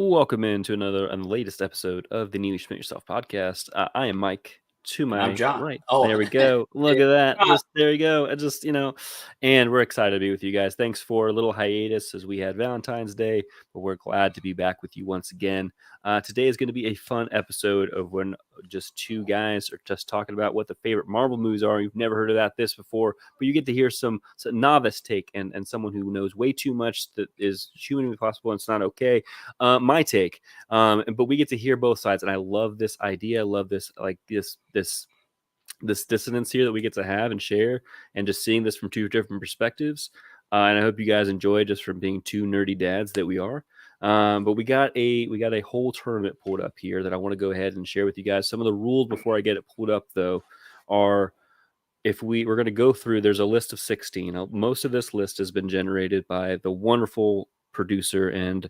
Welcome into another and the latest episode of the Neely Schmidt Yourself podcast. I am Mike. To And I'm my John. right, Oh, there we go. Look hey, at that. John. There you go. And we're excited to be with you guys. Thanks for a little hiatus as we had Valentine's Day, but we're glad to be back with you once again. Today is going to be a fun episode of when just two guys are just talking about what the favorite Marvel movies are. You've never heard of this before, but you get to hear some novice take and someone who knows way too much that is humanly possible and it's not okay. My take. But we get to hear both sides, and I love this idea. I love this, this dissonance here that we get to have and share, and just seeing this from two different perspectives. And I hope you guys enjoy just from being two nerdy dads that we are. But we got a whole tournament pulled up here that I want to go ahead and share with you guys. Some of the rules before I get it pulled up, though, are if we're going to go through. There's a list of 16. Now, most of this list has been generated by the wonderful producer and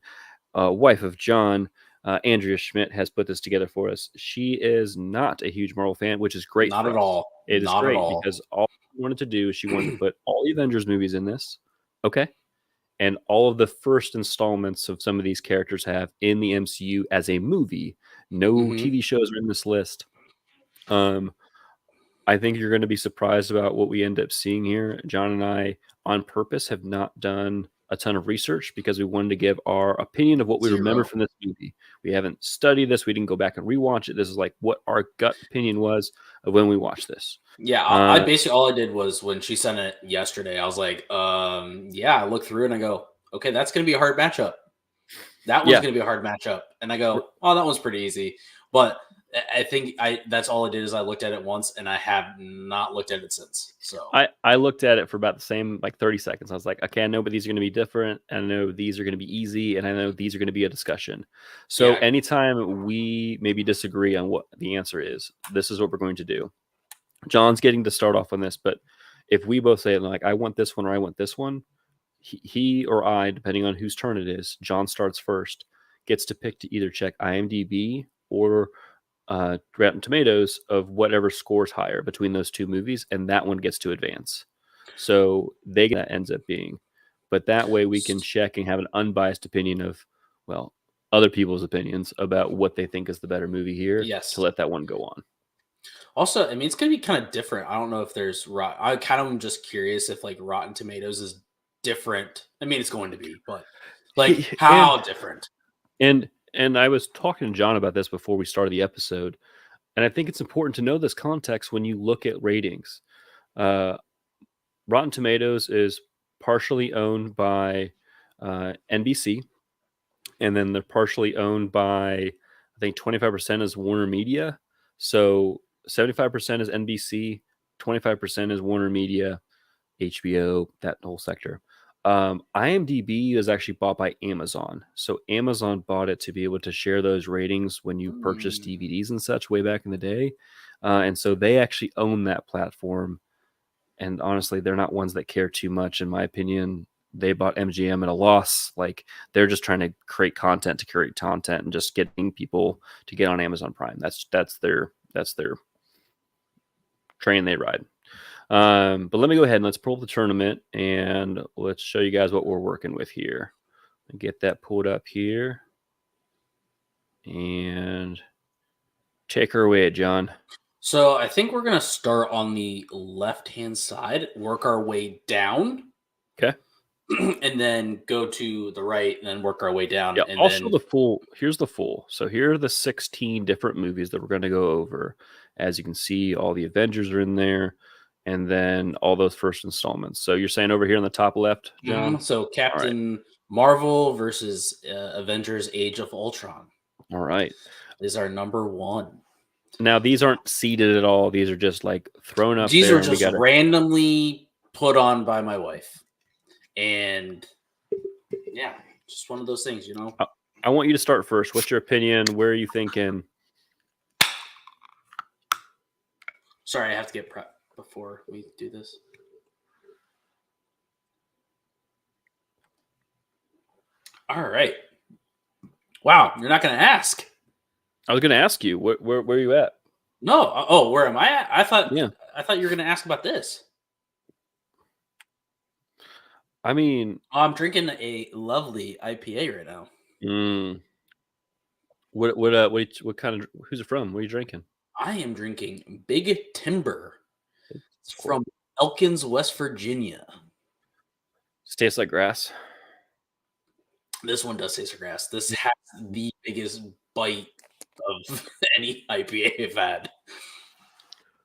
wife of John. Andrea Schmidt has put this together for us. She is not a huge Marvel fan, which is great. Not for at us. all. It is Not great at all. because all she wanted to do is she wanted to put all the Avengers movies in this. Okay. And all of the first installments of some of these characters have in the MCU as a movie. No TV shows are in this list. I think you're going to be surprised about what we end up seeing here. John and I, on purpose, have not done a ton of research because we wanted to give our opinion of what we remember from this movie. We haven't studied this. We didn't go back and rewatch it. This is like what our gut opinion was of when we watched this. Yeah, I basically all I did was when she sent it yesterday, I was like, yeah, I looked through and I go, okay, that's going to be a hard matchup. That one's going to be a hard matchup. And I go, oh, that one's pretty easy. But I think that's all I did is I looked at it once and I have not looked at it since. So I looked at it for about the same 30 seconds. I was like, okay, I know, but these are going to be different. I know these are going to be easy, and I know these are going to be a discussion. So anytime we maybe disagree on what the answer is, this is what we're going to do. John's getting to start off on this, but if we both say like, I want this one or I want this one, he or I, depending on whose turn it is, John starts first, gets to pick to either check IMDb or Rotten Tomatoes of whatever scores higher between those two movies, and that one gets to advance. So that ends up being. But that way we can check and have an unbiased opinion of, well, other people's opinions about what they think is the better movie here. Yes. To let that one go on. Also, I mean, it's going to be kind of different. I don't know if there's I kind of am just curious if like Rotten Tomatoes is different. I mean, it's going to be, but like how different? And I was talking to John about this before we started the episode, and I think it's important to know this context when you look at ratings. Rotten Tomatoes is partially owned by NBC, and then they're partially owned by, I think 25% is Warner Media. So 75% is NBC, 25% is Warner Media, HBO, that whole sector. IMDb is actually bought by Amazon. So Amazon bought it to be able to share those ratings when you purchase DVDs and such way back in the day. And so they actually own that platform. And honestly, they're not ones that care too much, in my opinion. They bought MGM at a loss. Like, they're just trying to create content to create content and just getting people to get on Amazon Prime. That's their train they ride. But let me go ahead and let's pull up the tournament and let's show you guys what we're working with here. Get that pulled up here and take her away, John. So I think we're going to start on the left-hand side, work our way down. Okay. And then go to the right and then work our way down. Yeah, and also the full. Here's the full. So here are the 16 different movies that we're going to go over. As you can see, all the Avengers are in there. And then all those first installments. So you're saying over here on the top left, John? So Captain Marvel versus Avengers Age of Ultron. All right. Is our number one. Now, these aren't seeded at all. These are just like thrown up These there. These are just randomly put on by my wife. And yeah, just one of those things, you know? I want you to start first. What's your opinion? Where are you thinking? Sorry, I have to get prepped before we do this. All right. Wow, you're not going to ask. I was going to ask you, where are you at? No. Oh, where am I at? I thought you were going to ask about this. I mean, I'm drinking a lovely IPA right now. What kind of? Who's it from? What are you drinking? I am drinking Big Timber. It's Of course. from Elkins, West Virginia. Just tastes like grass. This one does taste of grass. This has the biggest bite of any IPA I've had.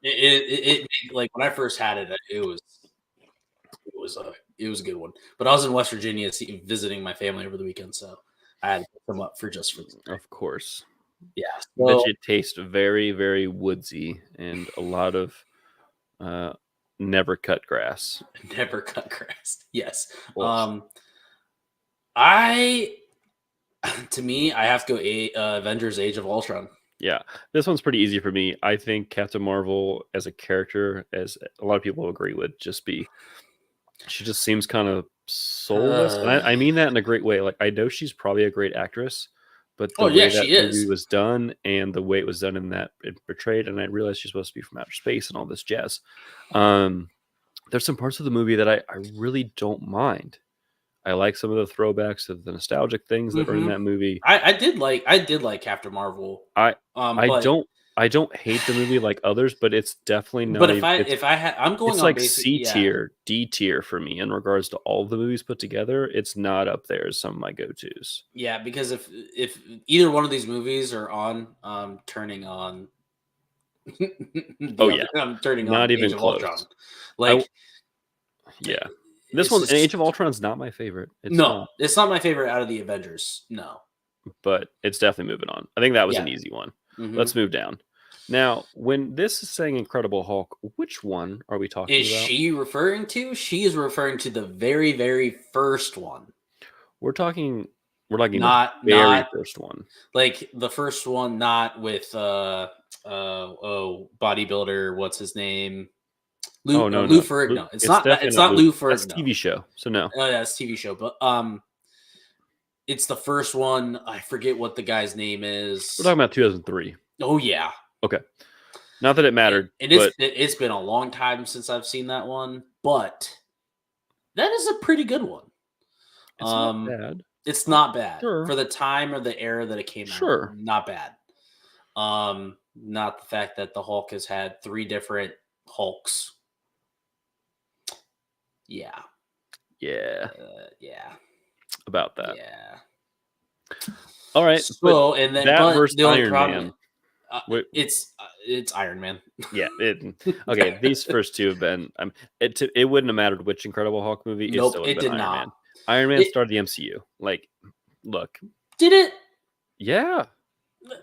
It like when I first had it, it was a good one. But I was in West Virginia visiting my family over the weekend, so I had to pick them up for this. Of course. Yeah. Bet you taste very, very woodsy and a lot of never cut grass. Never cut grass. Yes. Oh. I have to go Avengers Age of Ultron. Yeah, this one's pretty easy for me. I think Captain Marvel as a character, as a lot of people agree with, she just seems kind of soulless. And I mean that in a great way. Like, I know she's probably a great actress, but the way that movie was done and the way it was done in that it portrayed, and I realized she's supposed to be from outer space and all this jazz. There's some parts of the movie that I really don't mind. I like some of the throwbacks of the nostalgic things that are in that movie. I did like Captain Marvel. I don't hate the movie like others, but it's definitely not. But I'm going it's on like C tier, D tier for me in regards to all the movies put together. It's not up there as some of my go-tos. Yeah, because if either one of these movies are on, turning on. I'm turning not on even Age of close. Ultron. Like, yeah. This one, Age of Ultron, is not my favorite. It's not my favorite out of the Avengers. No, but it's definitely moving on. I think that was an easy one. Mm-hmm. Let's move down. Now, when this is saying Incredible Hulk, which one are we talking about? Is she referring to? She is referring to the very, very first one. We're talking not the very first one. Like the first one, not with bodybuilder. What's his name? Lou Ferrigno. It's not Lou Ferrigno. That's TV show. So no. Oh yeah, it's TV show. But it's the first one. I forget what the guy's name is. We're talking about 2003. Oh yeah. Okay. Not that it mattered. It's been a long time since I've seen that one, but that is a pretty good one. It's not bad. It's not bad for the time or the era that it came out. Sure. Not bad. Not the fact that the Hulk has had 3 different Hulks. Yeah. Yeah. Yeah. About that. Yeah. All right. So, and then the only problem, Man. It's Iron Man. Yeah. Okay. These first two have been. It wouldn't have mattered which Incredible Hulk movie. Nope, it did not. Man. Iron Man started the MCU. Like, look. Did it? Yeah.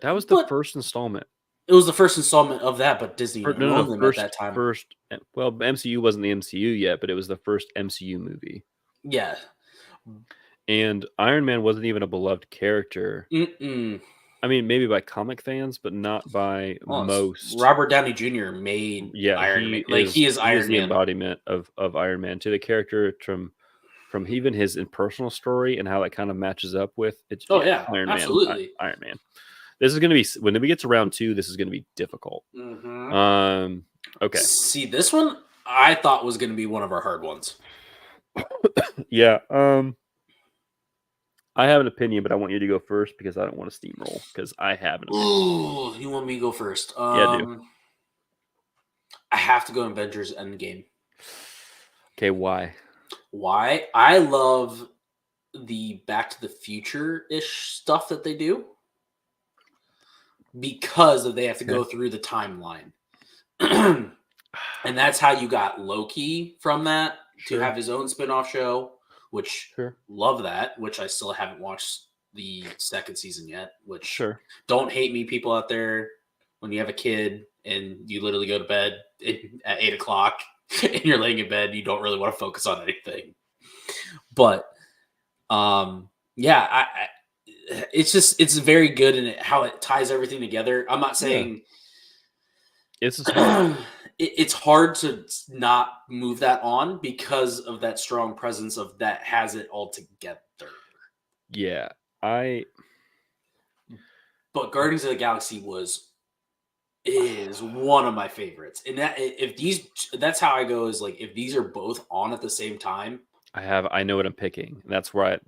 That was the first installment. It was the first installment of that, but Disney owned them at that time. Well, MCU wasn't the MCU yet, but it was the first MCU movie. Yeah. And Iron Man wasn't even a beloved character. Mm-mm. I mean, maybe by comic fans, but not by most. Robert Downey Jr. made Iron Man. He is Iron Man. The embodiment of Iron Man to the character from even his personal story and how that kind of matches up with it. Iron absolutely. Man. Iron Man. This is going to be, when we get to round 2, this is going to be difficult. Mm-hmm. Okay. See, this one I thought was going to be one of our hard ones. Yeah. I have an opinion, but I want you to go first because I don't want to steamroll because I have an opinion. Ooh, you want me to go first? Yeah, I do. I have to go Avengers Endgame. Okay, why? Why? I love the Back to the Future-ish stuff that they do because they have to go through the timeline. And that's how you got Loki from that to have his own spin-off show, which love that, which I still haven't watched the second season yet, which don't hate me, people out there, when you have a kid and you literally go to bed at 8 o'clock and you're laying in bed, you don't really want to focus on anything. But it's very good in how it ties everything together. I'm not saying it's hard to not move that on because of that strong presence of that has it all together. Yeah, But Guardians of the Galaxy is one of my favorites, and that's how I go. Is like if these are both on at the same time, I know what I'm picking. That's where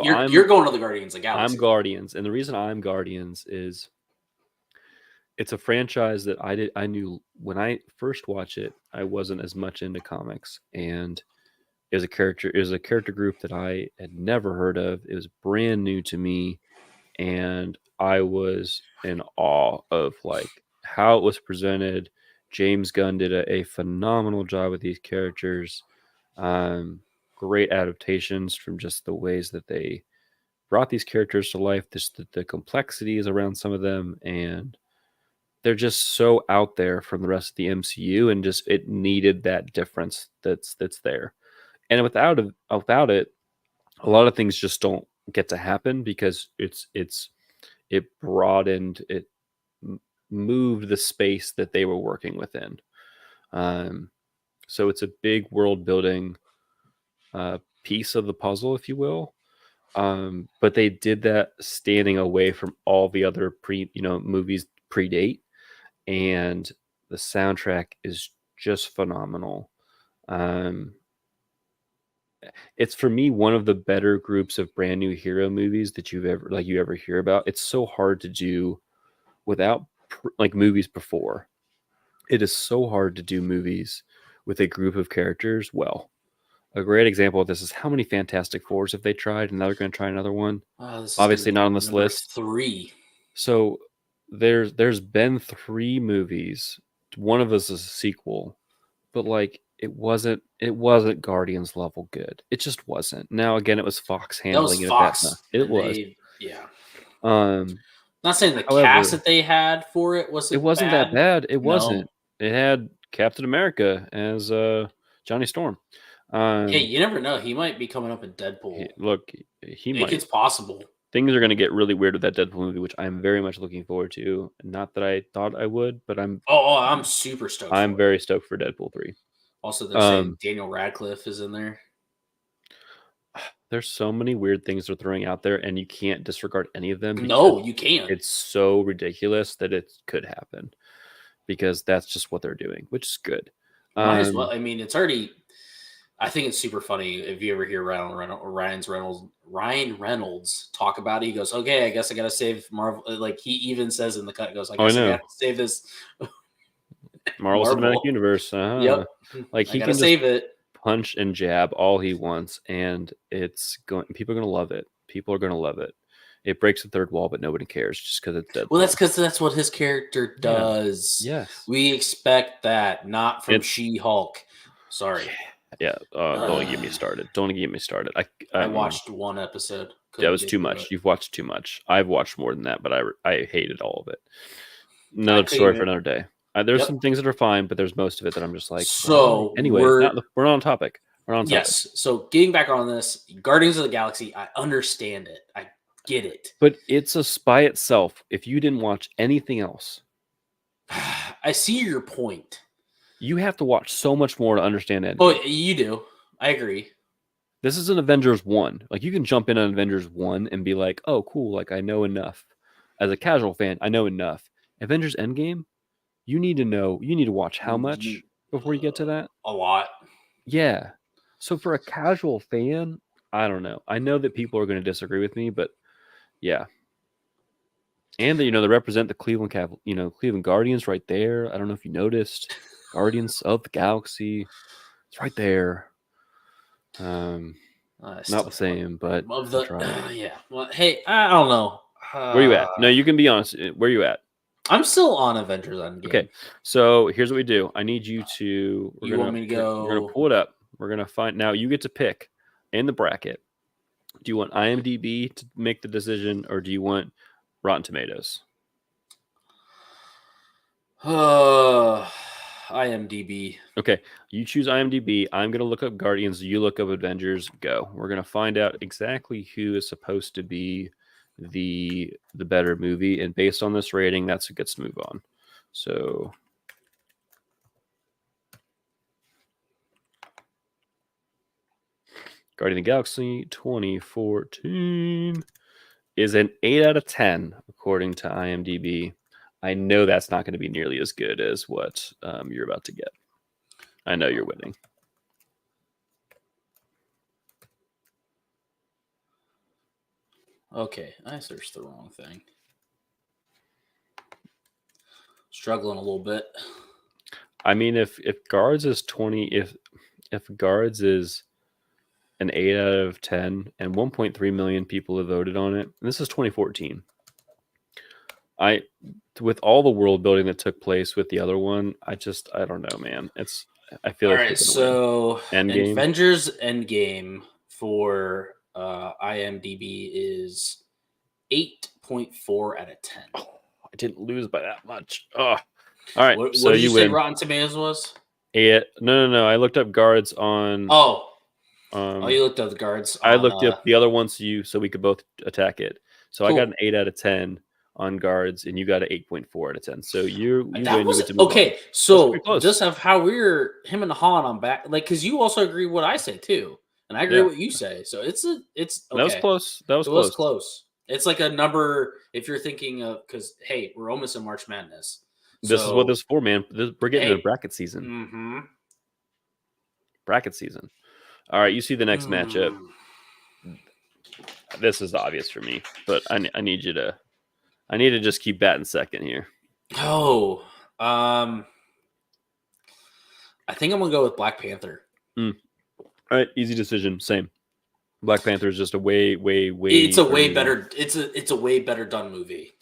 you're going to the Guardians of the Galaxy. I'm Guardians, and the reason I'm Guardians is it's a franchise that I knew when I first watched it, I wasn't as much into comics, and it was a character group that I had never heard of. It was brand new to me, and I was in awe of like how it was presented. James Gunn did a phenomenal job with these characters. Great adaptations from just the ways that they brought these characters to life, just the complexities around some of them, and they're just so out there from the rest of the MCU, and just it needed that difference that's there. And without it, a lot of things just don't get to happen because it broadened, it moved the space that they were working within. So it's a big world building piece of the puzzle, if you will. But they did that standing away from all the other movies predate, and the soundtrack is just phenomenal. It's for me one of the better groups of brand new hero movies that you ever hear about. It's so hard to do without movies before. It is so hard to do movies with a group of characters well. A great example of this is how many Fantastic Fours have they tried, and now they're going to try another one. Obviously not on this list. 3. So there's been 3 movies. One of us is a sequel, but like it wasn't Guardians level good. It just wasn't. Now again, it was Fox handling it. Fox. It was. Yeah. Not saying the cast that they had for it wasn't. It wasn't bad. that bad. It wasn't. It had Captain America as Johnny Storm. Hey, you never know. He might be coming up in Deadpool. He might. It's possible. Things are going to get really weird with that Deadpool movie, which I'm very much looking forward to. Not that I thought I would, but I'm. I'm super stoked. I'm very stoked for Deadpool 3. Also, they're saying Daniel Radcliffe is in there. There's so many weird things they're throwing out there, and you can't disregard any of them. No, you can't. It's so ridiculous that it could happen because that's just what they're doing, which is good. Might as well. I mean, it's already. I think it's super funny if you ever hear Ryan Reynolds talk about it. He goes, "Okay, I guess I got to save Marvel." Like he even says in the cut, goes, "I guess I got to save this." Marvel Cinematic Universe. Yep. Like he can save it. Punch and jab all he wants, and people are going to love it. People are going to love it. It breaks the third wall, but nobody cares just because it's Deadpool. Well, that's because that's what his character does. Yes. We expect that, not from She-Hulk. Sorry. Yeah. Don't get me started. Don't get me started. I watched one episode. That was too much. You've watched too much. I've watched more than that, but I hated all of it. Another story for another day. There's some things that are fine, but there's most of it that I'm just like. So anyway, we're on topic. Yes. So getting back on this, Guardians of the Galaxy, I understand it. I get it. But it's by itself. If you didn't watch anything else, I see your point. You have to watch so much more to understand it. Oh, you do. I agree. This is an Avengers 1. Like you can jump in on Avengers 1 and be like, "Oh, cool! Like I know enough." As a casual fan, I know enough. Avengers Endgame. You need to watch how much before you get to that? A lot. Yeah. So for a casual fan, I don't know. I know that people are going to disagree with me, but yeah. And they represent the Cleveland Guardians right there. I don't know if you noticed. Guardians of the Galaxy. It's right there. Not the same, but yeah. Well, hey, I don't know. Where you at? No, you can be honest. Where you at? I'm still on Avengers Endgame. Okay, so here's what we do. I need you to. Want me to go? We're gonna pull it up. We're gonna find. Now you get to pick in the bracket. Do you want IMDb to make the decision, or do you want Rotten Tomatoes? IMDb. Okay, you choose IMDb. I'm gonna look up Guardians. You look up Avengers. Go. We're gonna find out exactly who is supposed to be the better movie, and based on this rating, that's who gets to move on. So Guardian of the Galaxy 2014 is an 8 out of 10 according to IMDb. I know that's not going to be nearly as good as what you're about to get. I know you're winning. Okay, I searched the wrong thing. Struggling a little bit. I mean, if Guards is 20, if Guards is an 8 out of 10, and 1.3 million people have voted on it, and this is 2014. With all the world building that took place with the other one, I don't know, man. I feel All like right, so Endgame. Avengers Endgame for IMDb is 8.4 out of 10. Oh, I didn't lose by that much. Oh, all right. What So did you say win. Rotten Tomatoes was? No. I looked up Guards on. Oh, you looked up the Guards. I looked up the other ones so we could both attack it. So cool. I got an 8 out of 10 on Guards, and you got an 8.4 out of 10. So you win. You get to move okay. on. So just of how we're him and Han on back, like because you also agree what I say too, and I agree what you say. So it's okay. That was close. It was close. It's like a number if you're thinking of because hey, we're almost in March Madness. This is what this is for, man. We're getting into bracket season. Mm-hmm. Bracket season. All right, you see the next matchup. This is obvious for me, but I need you to. I need to just keep batting second here. Oh, I think I'm gonna go with Black Panther. All right, easy decision. Same. Black Panther is just a way. It's a way better. It's a way better done movie.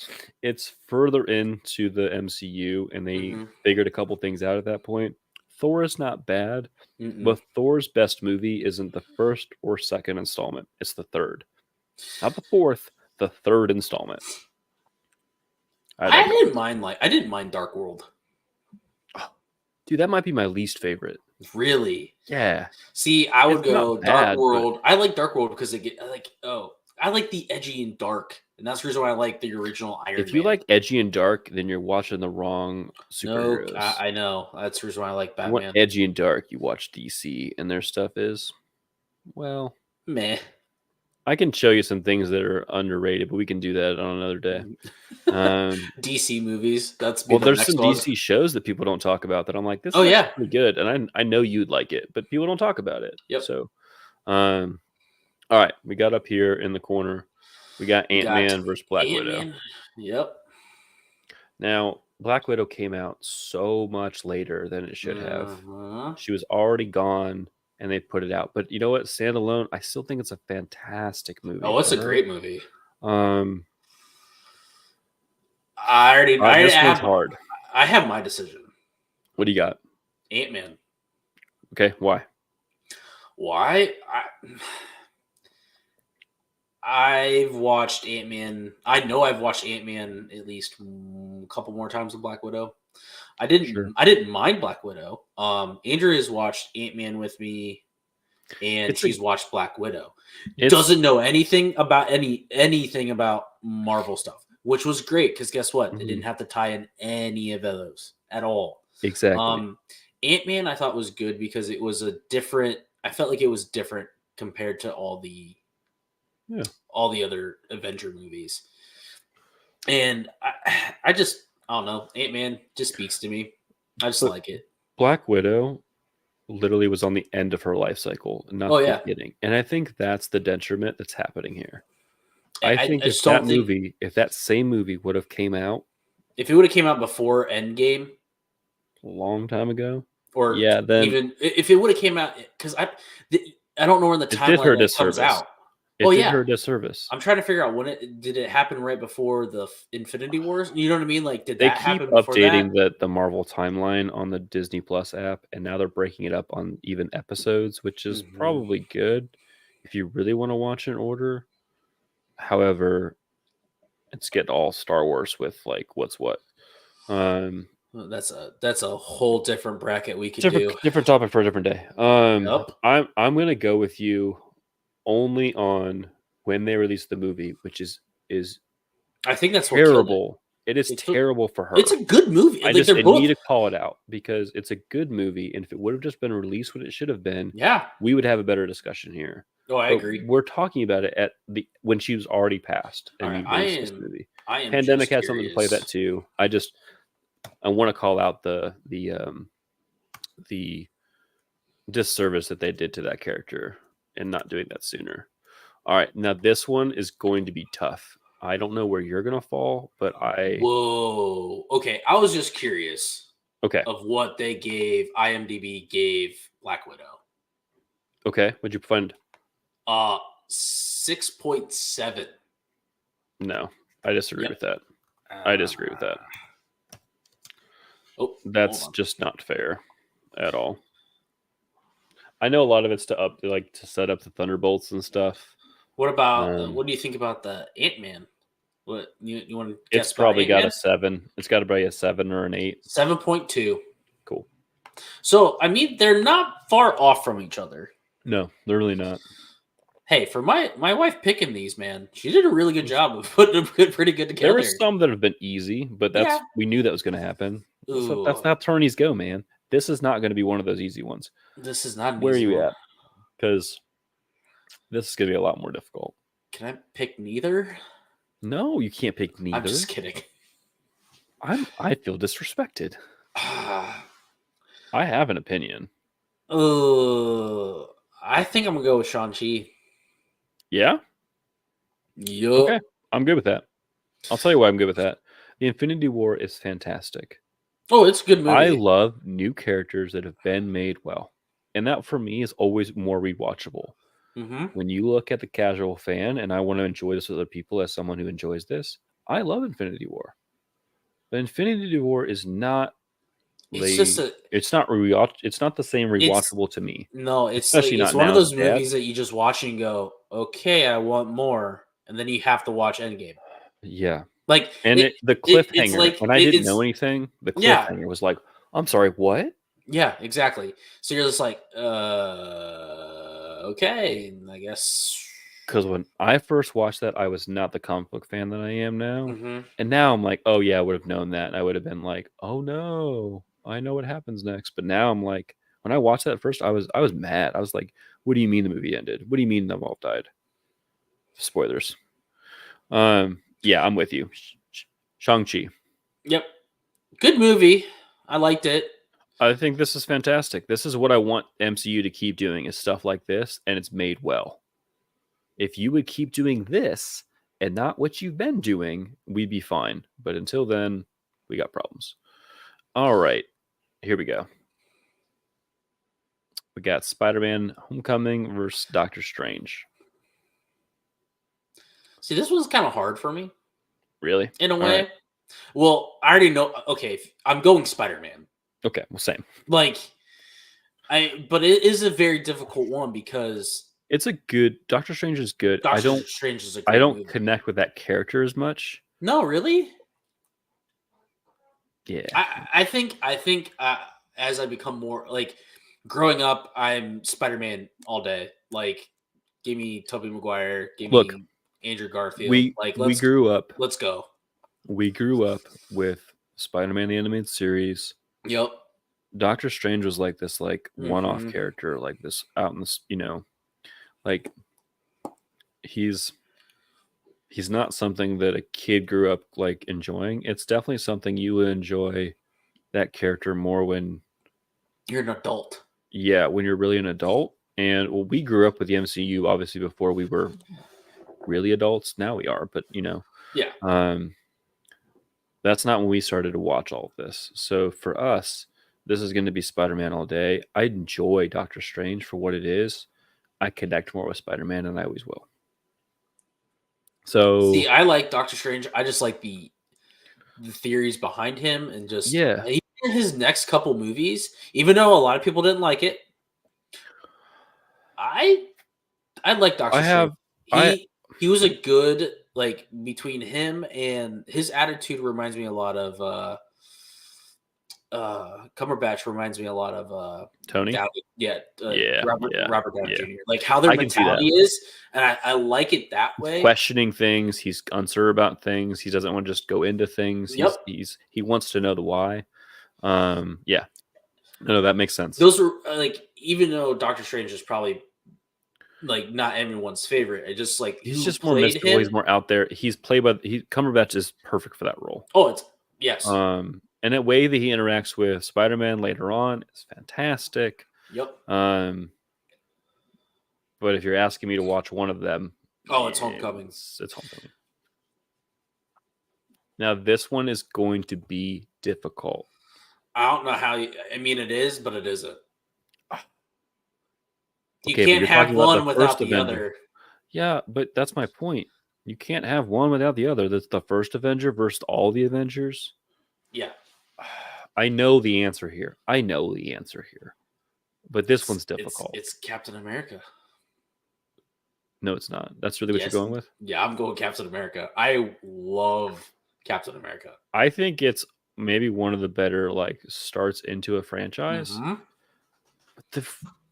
It's further into the MCU, and they figured a couple things out at that point. Thor is not bad, but Thor's best movie isn't the first or second installment; it's the third, not the fourth. The third installment. I didn't mind Dark World. Oh, dude, that might be my least favorite. Really? Yeah. See, I would go Dark World. I like Dark World because I like the edgy and dark, and that's the reason why I like the original Iron Man. If you like edgy and dark, then you're watching the wrong superheroes. No, I know. That's the reason why I like Batman. You want edgy and dark, you watch DC, and their stuff is, well, meh. I can show you some things that are underrated, but we can do that on another day. DC movies. There's some DC shows that people don't talk about that I'm like, this is pretty good, and I know you'd like it, but people don't talk about it. Yep. So, all right, we got up here in the corner. We got Ant-Man versus Black Widow. Yep. Now, Black Widow came out so much later than it should have. She was already gone. And they put it out, but you know what? Standalone, I still think it's a fantastic movie. Oh, it's a great movie. This one's hard. I have my decision. What do you got? Ant-Man. Okay, why? Why? I've watched Ant-Man. I know I've watched Ant-Man at least a couple more times than Black Widow. I didn't mind Black Widow. Andrew has watched Ant-Man with me, and she's watched Black Widow. Doesn't know anything about anything about Marvel stuff, which was great because guess what? They didn't have to tie in any of those at all. Exactly. Ant-Man I thought was good because it was I felt like it was different compared to all the other Avenger movies. And I don't know. Ant-Man just speaks to me. I just like it. Black Widow literally was on the end of her life cycle, not the beginning. And I think that's the detriment that's happening here. I think if that same movie would have came out. If it would have came out before Endgame. A long time ago. Or then even if it would have came out, because I don't know when the timeline it comes out. It did her disservice. I'm trying to figure out did it happen right before the Infinity Wars? You know what I mean? Like, did that happen before that? They keep updating the Marvel timeline on the Disney Plus app, and now they're breaking it up on even episodes, which is probably good if you really want to watch in order. However, it's getting all Star Wars with like what's what. That's a whole different bracket we could do. Different topic for a different day. I'm gonna go with you only on when they released the movie, which is I think that's terrible. It is terrible for her. It's a good movie. I need to call it out because it's a good movie, and if it would have just been released when it should have been, we would have a better discussion here. Oh, I agree. We're talking about it when she was already passed. And this movie. Pandemic had something to play that too. I want to call out the disservice that they did to that character and not doing that sooner. All right, now this one is going to be tough. I don't know where you're gonna fall, but Whoa. Okay, I was just curious okay. of what they gave. IMDb gave Black Widow. Okay, what'd you find? 6.7. No, I disagree Yep. with that. I disagree with that. Oh, That's just not fair at all. I know a lot of it's to set up the Thunderbolts and stuff. What about what do you think about the Ant-Man? What you want to guess? It's probably got Ant-Man? a 7. It's got to be a 7 or an 8. 7.2. Cool. So I mean, they're not far off from each other. No, they're really not. Hey, for my wife picking these, man, she did a really good job of putting them pretty good together. There were some that have been easy, but we knew that was going to happen. That's how tourneys go, man. This is not going to be one of those easy ones. This is not an Where easy are you one. at? Because this is going to be a lot more difficult. Can I pick neither? No, you can't pick neither. I'm just kidding. I feel disrespected. I have an opinion. I think I'm gonna go with Shang-Chi. Yeah? Yup. Okay. I'm good with that. I'll tell you why I'm good with that. The Infinity War is fantastic. Oh, it's a good movie. I love new characters that have been made well. And that for me is always more rewatchable. Mm-hmm. When you look at the casual fan, and I want to enjoy this with other people as someone who enjoys this, I love Infinity War. But Infinity War is not it's not the same rewatchable to me. No, it's especially it's not one of now those as dad. movies that you just watch and go, okay, I want more, and then you have to watch Endgame. Yeah, like and the cliffhanger when I didn't know anything, the cliffhanger was like, I'm sorry, what? Yeah, exactly. So you're just like, okay, I guess. Because when I first watched that, I was not the comic book fan that I am now. Mm-hmm. And now I'm like, oh, yeah, I would have known that. And I would have been like, oh, no, I know what happens next. But now I'm like, when I watched that at first, I was mad. I was like, what do you mean the movie ended? What do you mean them all died? Spoilers. Yeah, I'm with you. Shang-Chi. Yep. Good movie. I liked it. I think this is fantastic. This is what I want MCU to keep doing is stuff like this, and it's made well. If you would keep doing this and not what you've been doing, we'd be fine. But until then, we got problems. All right, here we go. We got Spider-Man Homecoming versus Doctor Strange. See, this was kind of hard for me. Really? In a way. Right. Well, I already know. Okay, I'm going Spider-Man. Okay, well, same. But it is a very difficult one because it's a good. Doctor Strange is good. Strange is a great movie. Connect with that character as much. No, really. Yeah. I think as I become more like growing up, I'm Spider-Man all day. Like, give me Tobey Maguire. Give me Andrew Garfield. We grew up. Let's go. We grew up with Spider-Man the Animated Series. Yep. Doctor Strange was like this, one-off character, like this out in this, like he's not something that a kid grew up like enjoying. It's definitely something you would enjoy that character more when you're an adult. Yeah, when you're really an adult. And we grew up with the MCU obviously before we were really adults. Now we are, but yeah. That's not when we started to watch all of this. So for us, this is going to be Spider-Man all day. I enjoy Doctor Strange for what it is. I connect more with Spider-Man, and I always will. So see, I like Doctor Strange. I just like the theories behind him, and just even his next couple movies. Even though a lot of people didn't like it, I like Doctor Strange. He was a good between him and his attitude reminds me a lot of Cumberbatch reminds me a lot of Tony. Robert Downey Jr. Like how their mentality is, and I like it that way. He's questioning things, he's uncertain about things. He doesn't want to just go into things. Yep. He wants to know the why. Yeah, no, that makes sense. Those are even though Doctor Strange is probably not everyone's favorite. It just he's just more mystical. He's more out there. He's played by Cumberbatch is perfect for that role. Oh, it's yes. And the way that he interacts with Spider-Man later on is fantastic. Yep. But if you're asking me to watch one of them, Oh, it's Homecoming. It's Homecoming. Now, this one is going to be difficult. I don't know how I mean, it is, but it isn't. You Okay, but can't you're have talking about one the without first the Avenger. other. Yeah, but that's my point. You can't have one without the other. That's the first Avenger versus all the Avengers. Yeah. I know the answer here. But this one's difficult. It's Captain America. No, it's not. That's really what you're going with? Yeah, I'm going Captain America. I love Captain America. I think it's maybe one of the better starts into a franchise. Mm-hmm. But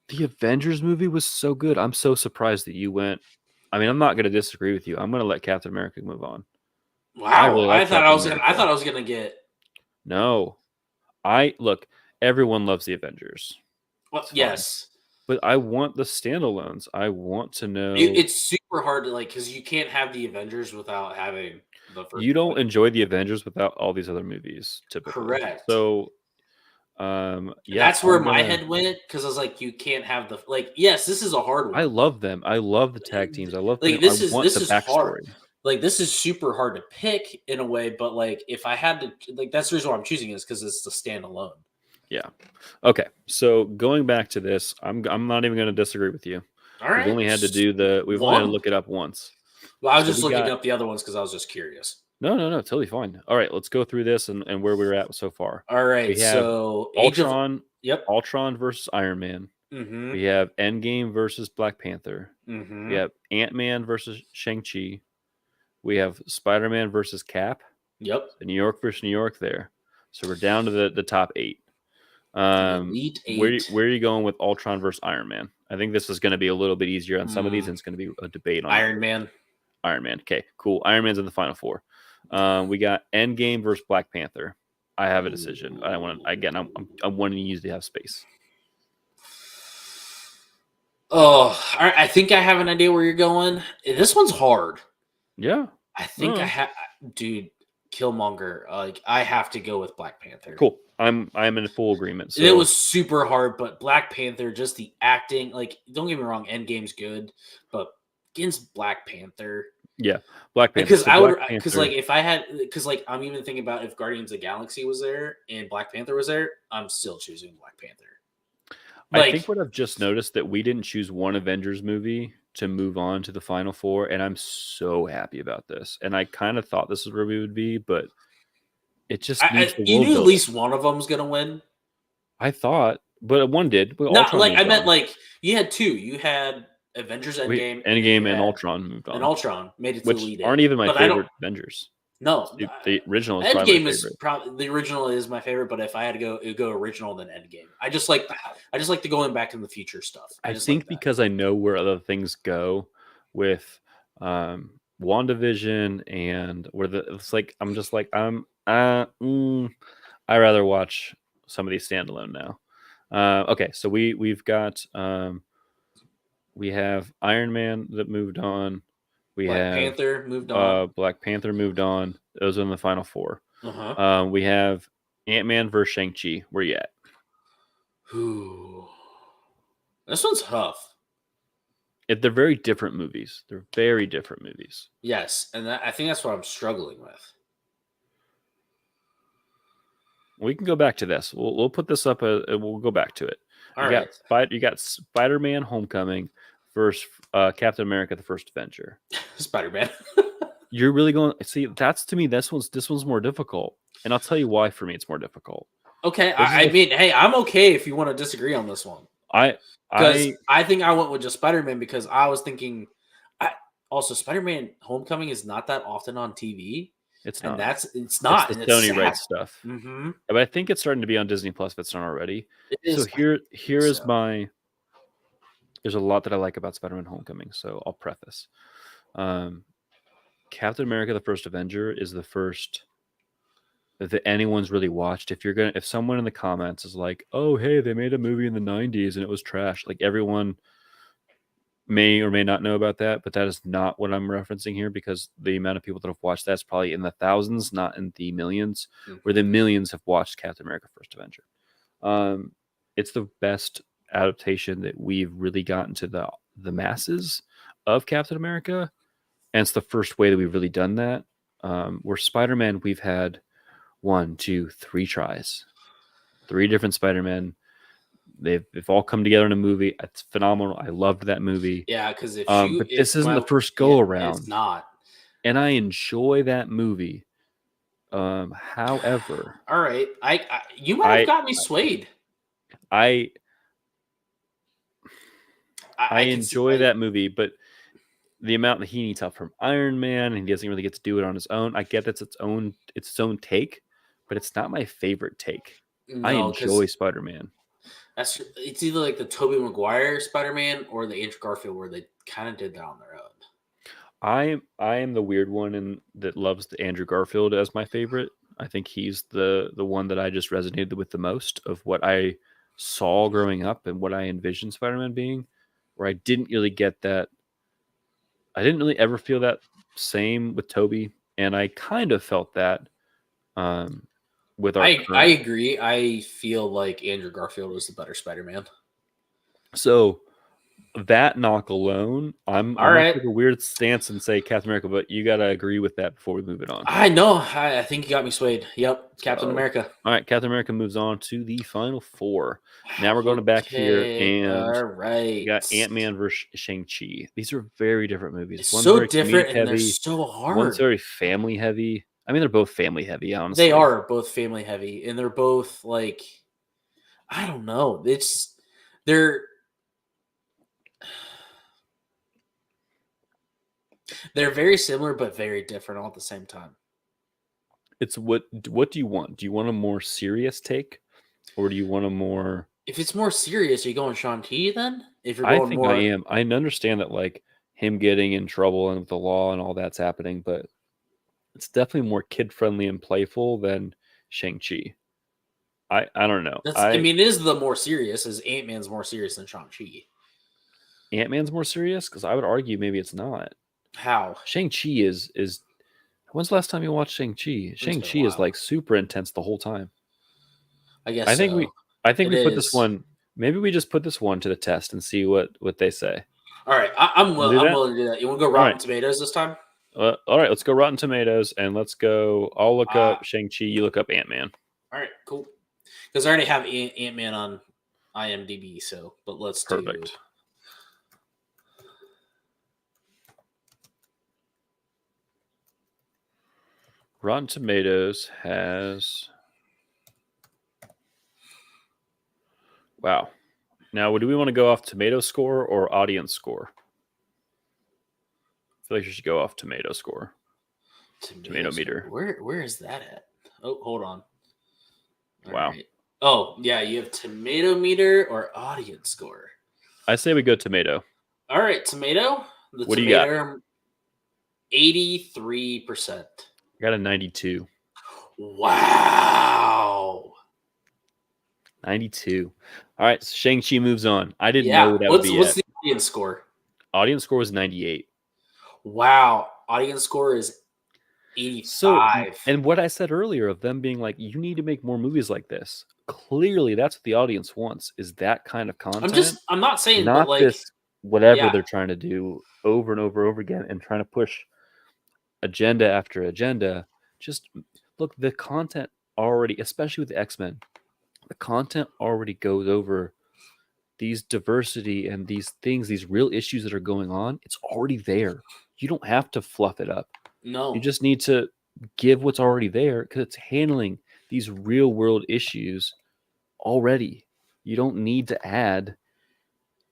the Avengers movie was so good. I'm so surprised that you went. I mean, I'm not going to disagree with you. I'm going to let Captain America move on. Wow, I thought I was gonna get. No, look. Everyone loves the Avengers. Well, yes, but I want the standalones. I want to know. It's super hard to because you can't have the Avengers without having the first. You don't enjoy the Avengers without all these other movies, typically. Correct. So, that's where my head went because I was like, you can't have the Yes, this is a hard one. I love them. I love the tag teams. I love this is hard. This is super hard to pick in a way, but if I had to, that's the reason why I'm choosing is because it's the standalone. Yeah. Okay. So going back to this, I'm not even going to disagree with you. All right. We've only had to only had to look it up once. Well, I was just looking up the other ones because I was just curious. No, totally fine. All right, let's go through this and where we're at so far. All right, we have Ultron. Ultron versus Iron Man. Mm-hmm. We have Endgame versus Black Panther. Mm-hmm. We have Ant-Man versus Shang-Chi. We have Spider-Man versus Cap. Yep. New York versus New York there. So we're down to the top 8. Elite 8. Where are you going with Ultron versus Iron Man? I think this is going to be a little bit easier on some of these, and it's going to be a debate on Iron Man. Okay, cool. Iron Man's in the final 4. We got Endgame versus Black Panther. I have a decision. I want I'm wanting you to have space. Oh, I think I have an idea where you're going. This one's hard. Yeah. I think I have, dude. Killmonger. I have to go with Black Panther. Cool. I'm in full agreement. So. It was super hard, but Black Panther, just the acting. Don't get me wrong, Endgame's good, but against Black Panther. Yeah, Black Panther. Because if I had, I'm even thinking about if Guardians of the Galaxy was there and Black Panther was there, I'm still choosing Black Panther. I think what I've just noticed that we didn't choose one Avengers movie to move on to the final 4, and I'm so happy about this. And I kind of thought this is where we would be, but it just you knew at least one of them was gonna win. I thought, but one did. I meant you had 2. You had Avengers Endgame, and Ultron moved on. And Ultron made it to which lead. Aren't even my favorite Avengers. No, the original is Endgame is probably the original is my favorite. But if I had to go original, then Endgame. I just like the going back in the future stuff. I think because I know where other things go with WandaVision and I rather watch some of these standalone now. Okay, so we've got we have Iron Man that moved on. Black Panther moved on. Black Panther moved on. Those are in the final 4. Uh-huh. We have Ant-Man versus Shang-Chi. Where you at? Ooh. This one's tough. They're very different movies. Yes, and I think that's what I'm struggling with. We can go back to this. We'll put this up. We'll go back to it. You got Spider-Man: Homecoming versus Captain America: The First Avenger. Spider-Man. You're really going. See, that's to me. This one's more difficult, and I'll tell you why. For me, it's more difficult. Okay, I mean, hey, I'm okay if you want to disagree on this one. I think I went with just Spider-Man because I was thinking. Also, Spider-Man: Homecoming is not that often on TV. It's not. It's not. It's the Sony Red stuff. Mm-hmm. But I think it's starting to be on Disney Plus if it's not already. So here is my. There's a lot that I like about Spider-Man: Homecoming, so I'll preface. Captain America: The First Avenger is the first that anyone's really watched. If someone in the comments is like, "Oh, hey, they made a movie in the '90s and it was trash," everyone may or may not know about that, but that is not what I'm referencing here because the amount of people that have watched that's probably in the thousands, not in the millions, where the millions have watched Captain America: First Avenger. It's the best adaptation that we've really gotten to the masses of Captain America. And it's the first way that we've really done that. Where Spider-Man, we've had 1, 2, 3 tries, 3 different Spider-Man. They've all come together in a movie. It's phenomenal. I loved that movie. Yeah, because But this isn't the first go around. It's not. And I enjoy that movie. However, all right, you might have got me swayed. I enjoy that movie, but the amount that he needs help from Iron Man, and he doesn't really get to do it on his own. I get that's its own take, but it's not my favorite take. No, I enjoy Spider-Man. It's either like the Tobey Maguire Spider-Man or the Andrew Garfield, where they kind of did that on their own. I am the weird one that loves the Andrew Garfield as my favorite. I think he's the one that I just resonated with the most of what I saw growing up and what I envisioned Spider-Man being, where I didn't really get that. I didn't really ever feel that same with Tobey, and I kind of felt that with our. I agree. I feel like Andrew Garfield was the better Spider-Man. So that knock alone, I'm all right. Gonna take a weird stance and say Captain America, but you gotta agree with that before we move it on. I know. I think you got me swayed. Yep, Captain America. All right, Captain America moves on to the final 4. Now we're going back here, and all right, we got Ant-Man versus Shang-Chi. These are very different movies. One's so different, and they're so hard. One's very family heavy. I mean, they're both family heavy, honestly. They are both family heavy, and they're both like, I don't know. They're very similar but very different all at the same time. It's what do you want? Do you want a more serious take, or do you want a more? If it's more serious, are you going Shang-Chi then? If you're I going think more... I am. I understand that, like, him getting in trouble and with the law and all that's happening, but it's definitely more kid-friendly and playful than Shang-Chi. I don't know. I mean, it is the more serious. Is Ant-Man's more serious than Shang-Chi? Ant-Man's more serious? Because I would argue maybe it's not. How? Shang-Chi is. When's the last time you watched Shang-Chi? Shang-Chi is like super intense the whole time. I guess. I think we put this one. Maybe we just put this one to the test and see what they say. All right, I'm willing to do that. You want to go Rotten Tomatoes this time? All right, let's go Rotten Tomatoes, and let's go. I'll look up Shang-Chi. You look up Ant-Man. All right, cool. Because I already have Ant-Man on IMDb, but let's do. Perfect. Rotten Tomatoes has. Wow. Now, do we want to go off tomato score or audience score? I feel like you should go off tomato score. Tomato meter. Where is that at? Oh, hold on. All wow. Right. Oh, yeah, you have tomato meter or audience score. I say we go tomato. All right, tomato. What do you got? 83%. I got a 92. Wow. 92. All right, so Shang-Chi moves on. I didn't know that would be What's the audience score? Audience score was 98. Wow. Audience score is 85. So, and what I said earlier of them being like, you need to make more movies like this. Clearly, that's what the audience wants, is that kind of content. I'm not saying, not but like, this whatever they're trying to do over and over again and trying to push agenda after agenda. Just look, the content already, especially with the X-Men, the content already goes over these diversity and these things, these real issues that are going on. It's already there. You don't have to fluff it up. No. You just need to give what's already there because it's handling these real world issues already. You don't need to add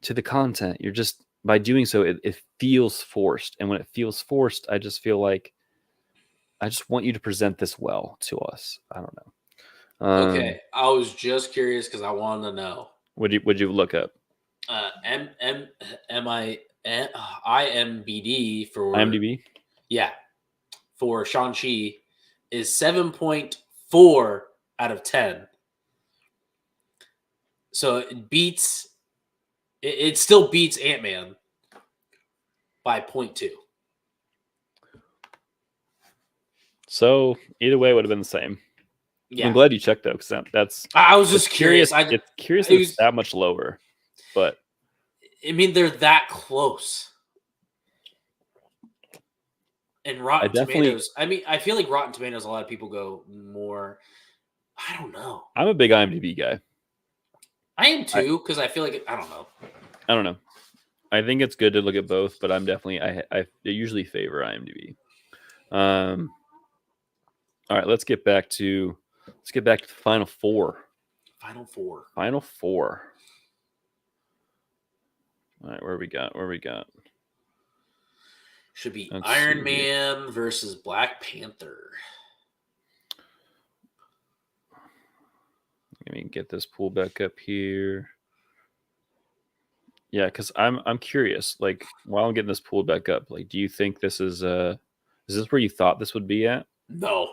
to the content. You're just, by doing so, it feels forced. And when it feels forced, I just feel like I just want you to present this well to us. I don't know. Okay, I was just curious because I wanted to know. Would you look up? IMBD for IMDb. Yeah, for Shang-Chi is 7.4 out of 10. So it still beats Ant-Man by 0.2. So either way, it would have been the same. Yeah. I'm glad you checked though, because that's. I was just curious. It's curious that it's that much lower, but I mean they're that close. And Rotten definitely, Tomatoes. I mean, I feel like Rotten Tomatoes. A lot of people go more. I don't know. I'm a big IMDb guy. I am I, too because I feel like I don't know. I don't know. I think it's good to look at both, but I'm definitely I usually favor IMDb. All right, let's get back to the final four. Final four. Final four. All right, where we got? Should be Let's Iron see here. Man versus Black Panther. Let me get this pulled back up here. Yeah, because I'm curious. Like, while I'm getting this pulled back up, like, do you think this is this where you thought this would be at? No.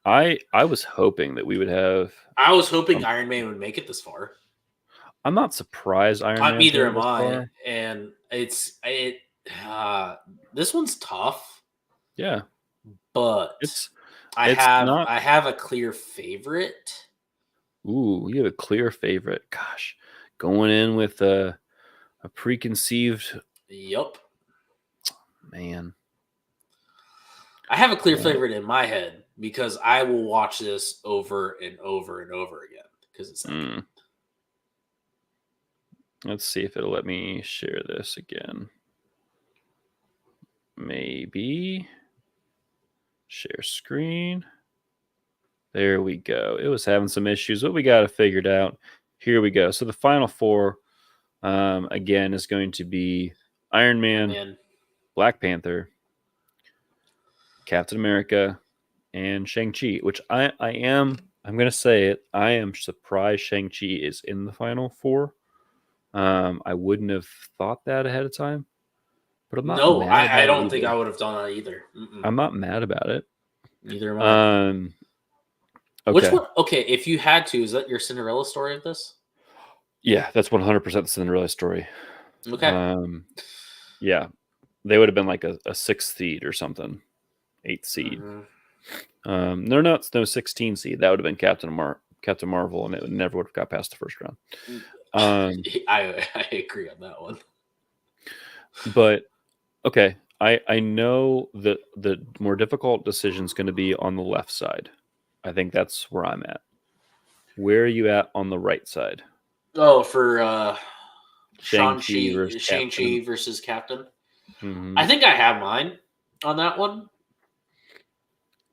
I was hoping that we would have. I was hoping Iron Man would make it this far. I'm not surprised Iron Man Neither made am this I. far. And this one's tough. Yeah, But it's I not. have a clear favorite. Ooh, you have a clear favorite. Gosh, going in with a preconceived. Yep. Man, I have a clear favorite in my head because I will watch this over and over and over again because it's epic. Let's see if it'll let me share this again. Maybe share screen. There we go. It was having some issues, but we got it figured out. Here we go. So the final four, again, is going to be Iron Man, Black Panther, Captain America, and Shang-Chi, which I'm going to say it, I am surprised Shang-Chi is in the final four. I wouldn't have thought that ahead of time, but I'm not mad about I it don't either. think I would have done that either. I'm not mad about it. Neither am I. Okay. Which one? Okay, if you had to, is that your Cinderella story of this? Yeah, that's 100% the Cinderella story. Okay. Yeah, they would have been like a 6th seed or something, 8th seed. No, it's no 16 seed. That would have been Captain Marvel, and it never would have got past the first round. I agree on that one. But okay, I know that the more difficult decision is going to be on the left side. I think that's where I'm at. Where are you at on the right side? Oh, for Shang-Chi versus Captain. Mm-hmm. I think I have mine on that one.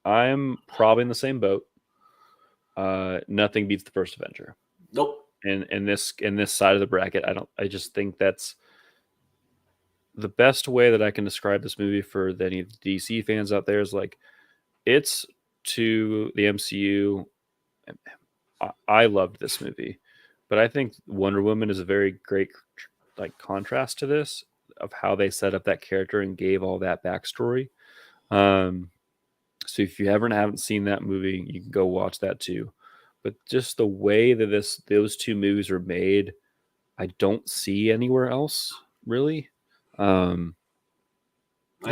I'm probably in the same boat. Nothing beats the first Avenger. Nope. In this side of the bracket, I just think that's the best way that I can describe this movie for any of the DC fans out there is like it's to the MCU. I loved this movie, but I think Wonder Woman is a very great like contrast to this of how they set up that character and gave all that backstory. So if you haven't seen that movie, you can go watch that too. But just the way that those two movies are made, I don't see anywhere else really. There's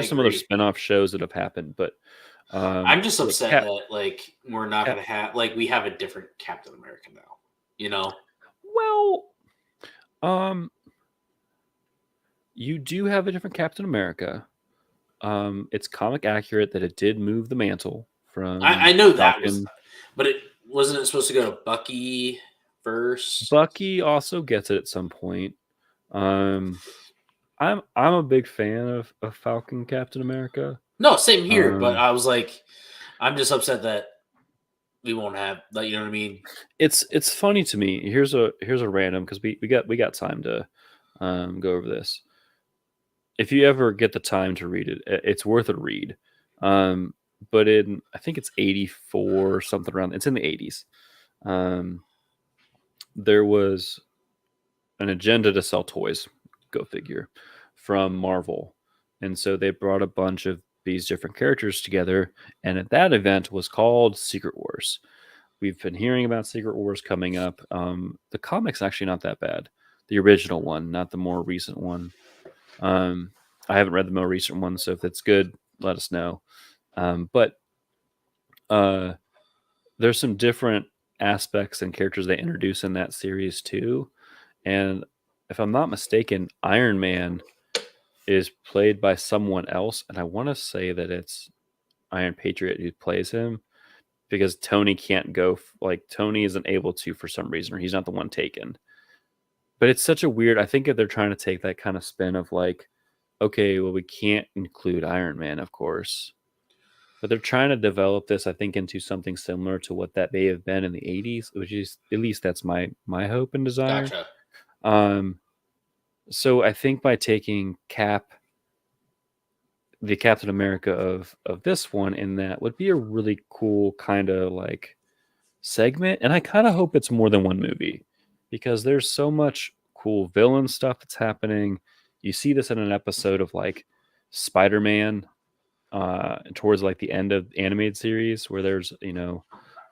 some other spin-off shows that have happened, but I'm just upset that like we're not going to have like we have a different Captain America now. You know. Well, you do have a different Captain America. It's comic accurate that it did move the mantle from. I know that was, but it wasn't supposed to go to Bucky first. Bucky also gets it at some point. I'm a big fan of Falcon Captain America. No, same here. But I was like, I'm just upset that we won't have that. You know what I mean? It's funny to me. Here's a random because we got time to go over this. If you ever get the time to read it, it's worth a read. But I think it's 84 or something around. It's in the 80s. There was an agenda to sell toys, go figure, from Marvel. And so they brought a bunch of these different characters together. And at that event was called Secret Wars. We've been hearing about Secret Wars coming up. The comic's actually not that bad. The original one, not the more recent one. I haven't read the more recent one, so if it's good, let us know. But there's some different aspects and characters they introduce in that series too. And if I'm not mistaken, Iron Man is played by someone else, and I want to say that it's Iron Patriot who plays him because Tony can't go. Tony isn't able to for some reason, or he's not the one taken. But it's such a weird. I think that they're trying to take that kind of spin of like, okay, well, we can't include Iron Man, of course, but they're trying to develop this, I think, into something similar to what that may have been in the '80s, which is at least that's my hope and desire. Gotcha. So I think by taking Cap, the Captain America of this one, in that would be a really cool kind of like segment, and I kind of hope it's more than one movie because there's so much cool villain stuff that's happening. You see this in an episode of like Spider-Man towards like the end of the animated series where there's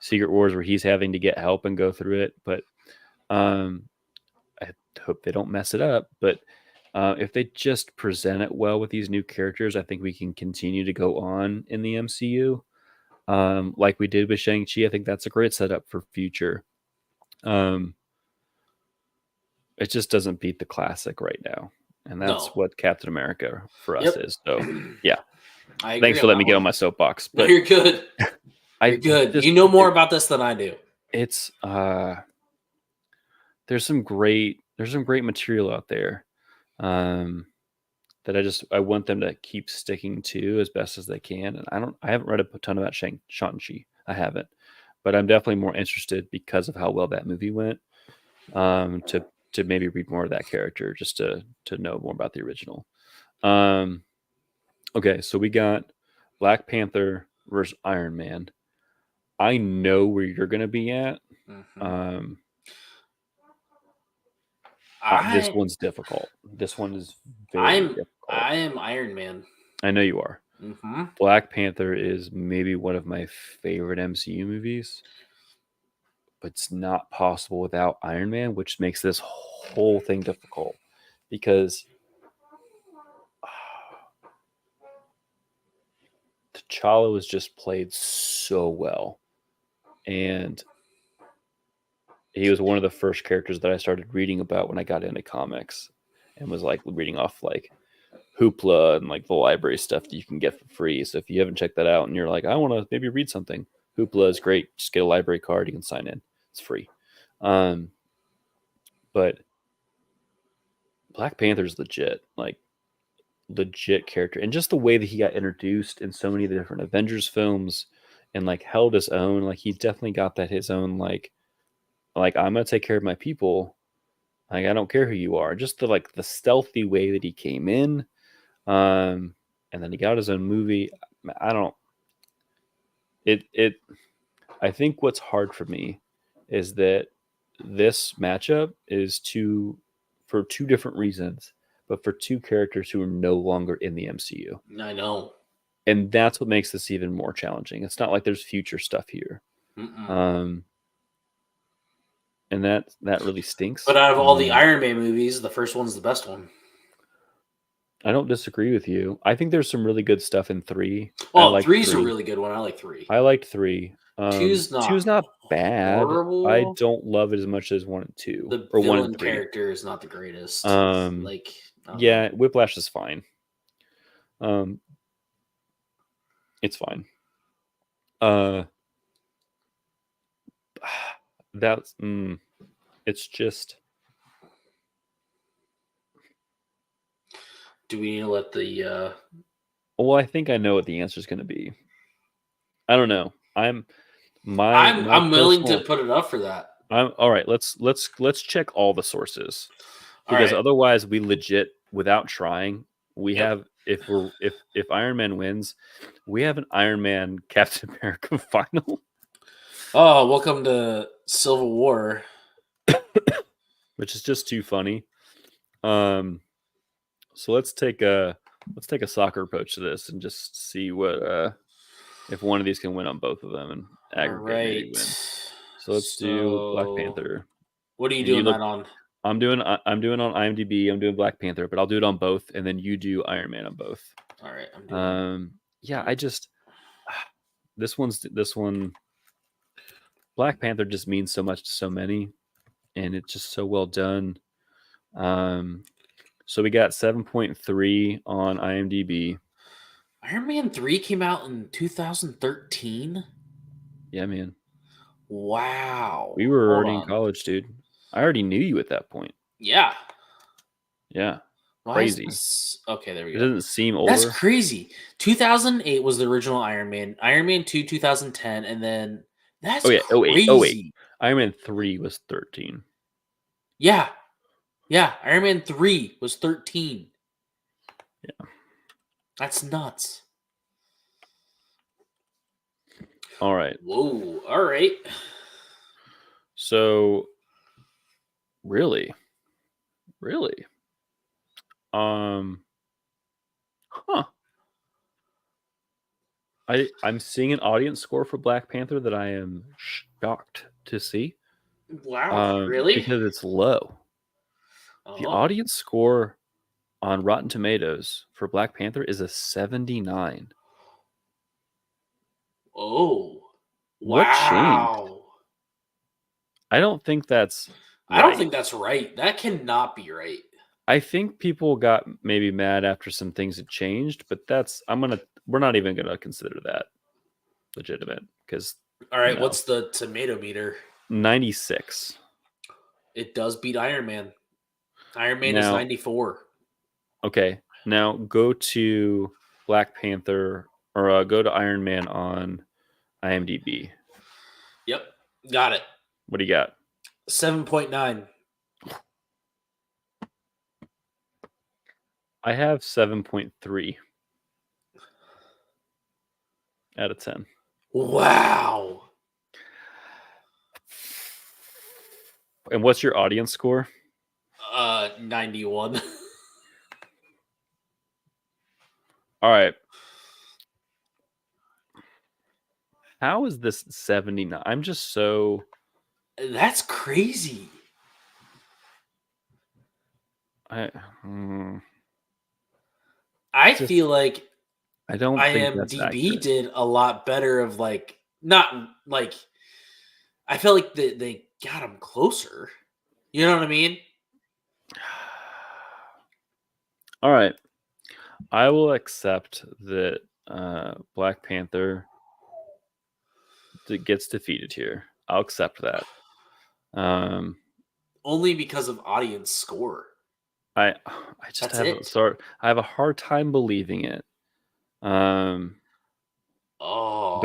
Secret Wars where he's having to get help and go through it, but I hope they don't mess it up. But if they just present it well with these new characters, I think we can continue to go on in the MCU. Like we did with Shang-Chi. I think that's a great setup for future. It just doesn't beat the classic right now. And that's what Captain America for us is. So, yeah. Thanks for letting me get on my soapbox. But no, you're good. You're good. You know more about this than I do. It's there's some great material out there that I want them to keep sticking to as best as they can. And I haven't read a ton about Shang-Chi. I haven't, but I'm definitely more interested because of how well that movie went to maybe read more of that character just to know more about the original. Okay, so we got Black Panther versus Iron Man. I know where you're going to be at. Mm-hmm. This one's difficult. This one is very difficult. I am Iron Man. I know you are. Mm-hmm. Black Panther is maybe one of my favorite MCU movies, but it's not possible without Iron Man, which makes this whole thing difficult because T'Challa was just played so well, and he was one of the first characters that I started reading about when I got into comics, and was like reading off like Hoopla and like the library stuff that you can get for free. So if you haven't checked that out and you're like, I want to maybe read something, Hoopla is great. Just get a library card, you can sign in. It's free. But Black Panther's legit character, and just the way that he got introduced in so many of the different Avengers films and like held his own, like he definitely got that his own like I'm gonna take care of my people, like I don't care who you are. Just the stealthy way that he came in, and then he got his own movie. I think what's hard for me is that this matchup is for two different reasons, but for two characters who are no longer in the MCU. I know. And that's what makes this even more challenging. It's not like there's future stuff here. And that really stinks. But out of all the Iron Man movies, the first one's the best one. I don't disagree with you. I think there's some really good stuff in 3. Well, 3's a really good one. I like 3. I liked 3. 2's not bad. Horrible. I don't love it as much as 1 and 2. The or villain 1 and 3. character is not the greatest. Yeah, Whiplash is fine. It's fine. It's just. Do we need to let the? Well, I think I know what the answer is going to be. I don't know. I'm willing to put it up for that. All right. Let's check all the sources, because otherwise we legit, without trying, we have if Iron Man wins, we have an Iron Man Captain America final. Oh, welcome to Civil War, which is just too funny. So let's take a soccer approach to this and just see what if one of these can win on both of them and aggregate win. So let's do Black Panther. What are you doing that on? I'm doing on IMDb. I'm doing Black Panther, but I'll do it on both, and then you do Iron Man on both. All right. I'm doing yeah, I just this one. Black Panther just means so much to so many, and it's just so well done. So we got 7.3 on IMDb. Iron Man 3 came out in 2013. Yeah, man. Wow. We were Hold already in on. college, dude. I already knew you at that point. Yeah. Yeah. Why is Crazy. this? Okay, there we It go. doesn't seem That's older. crazy. 2008 was the original Iron Man. Iron Man 2, 2010, and then that's Oh, yeah. crazy. Oh, wait. Iron Man 3 was 13. Yeah. Yeah. Iron Man 3 was 13. Yeah. That's nuts. All right. Whoa. All right. So, really? Huh. I'm seeing an audience score for Black Panther that I am shocked to see. Wow. Really? Because it's low. The Oh. audience score on Rotten Tomatoes for Black Panther is a 79. Oh. What changed? Wow. I don't think that's I don't right. think that's right. That cannot be right. I think people got maybe mad after some things had changed, but we're not even gonna consider that legitimate because All right. What's the tomato meter? 96. It does beat Iron Man. Iron Man is Now, 94. okay, now go to Black Panther or go to Iron Man on IMDb. Yep. Got it. What do you got? 7.9. I have 7.3 out of 10. Wow. And what's your audience score? 91. All right. How is this 79? I'm just so... That's crazy. I feel like I don't think that's IMDb accurate. did a lot better of not like I feel like they got them closer. You know what I mean? All right. I will accept that Black Panther gets defeated here. I'll accept that. Only because of audience score. I just That's have it. I have a hard time believing it. But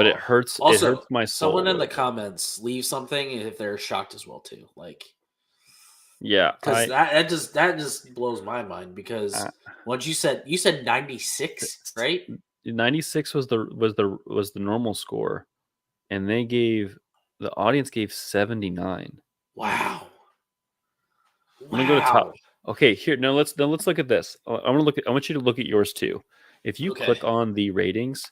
it hurts. Also, it hurts my soul. Someone in the comments leave something if they're shocked as well too. Yeah, because that just blows my mind. Because once you said 96, right? 96 was the normal score, and the audience gave 79. Wow. I'm gonna go to top. Okay, here now let's look at this. I want you to look at yours too. If you click on the ratings,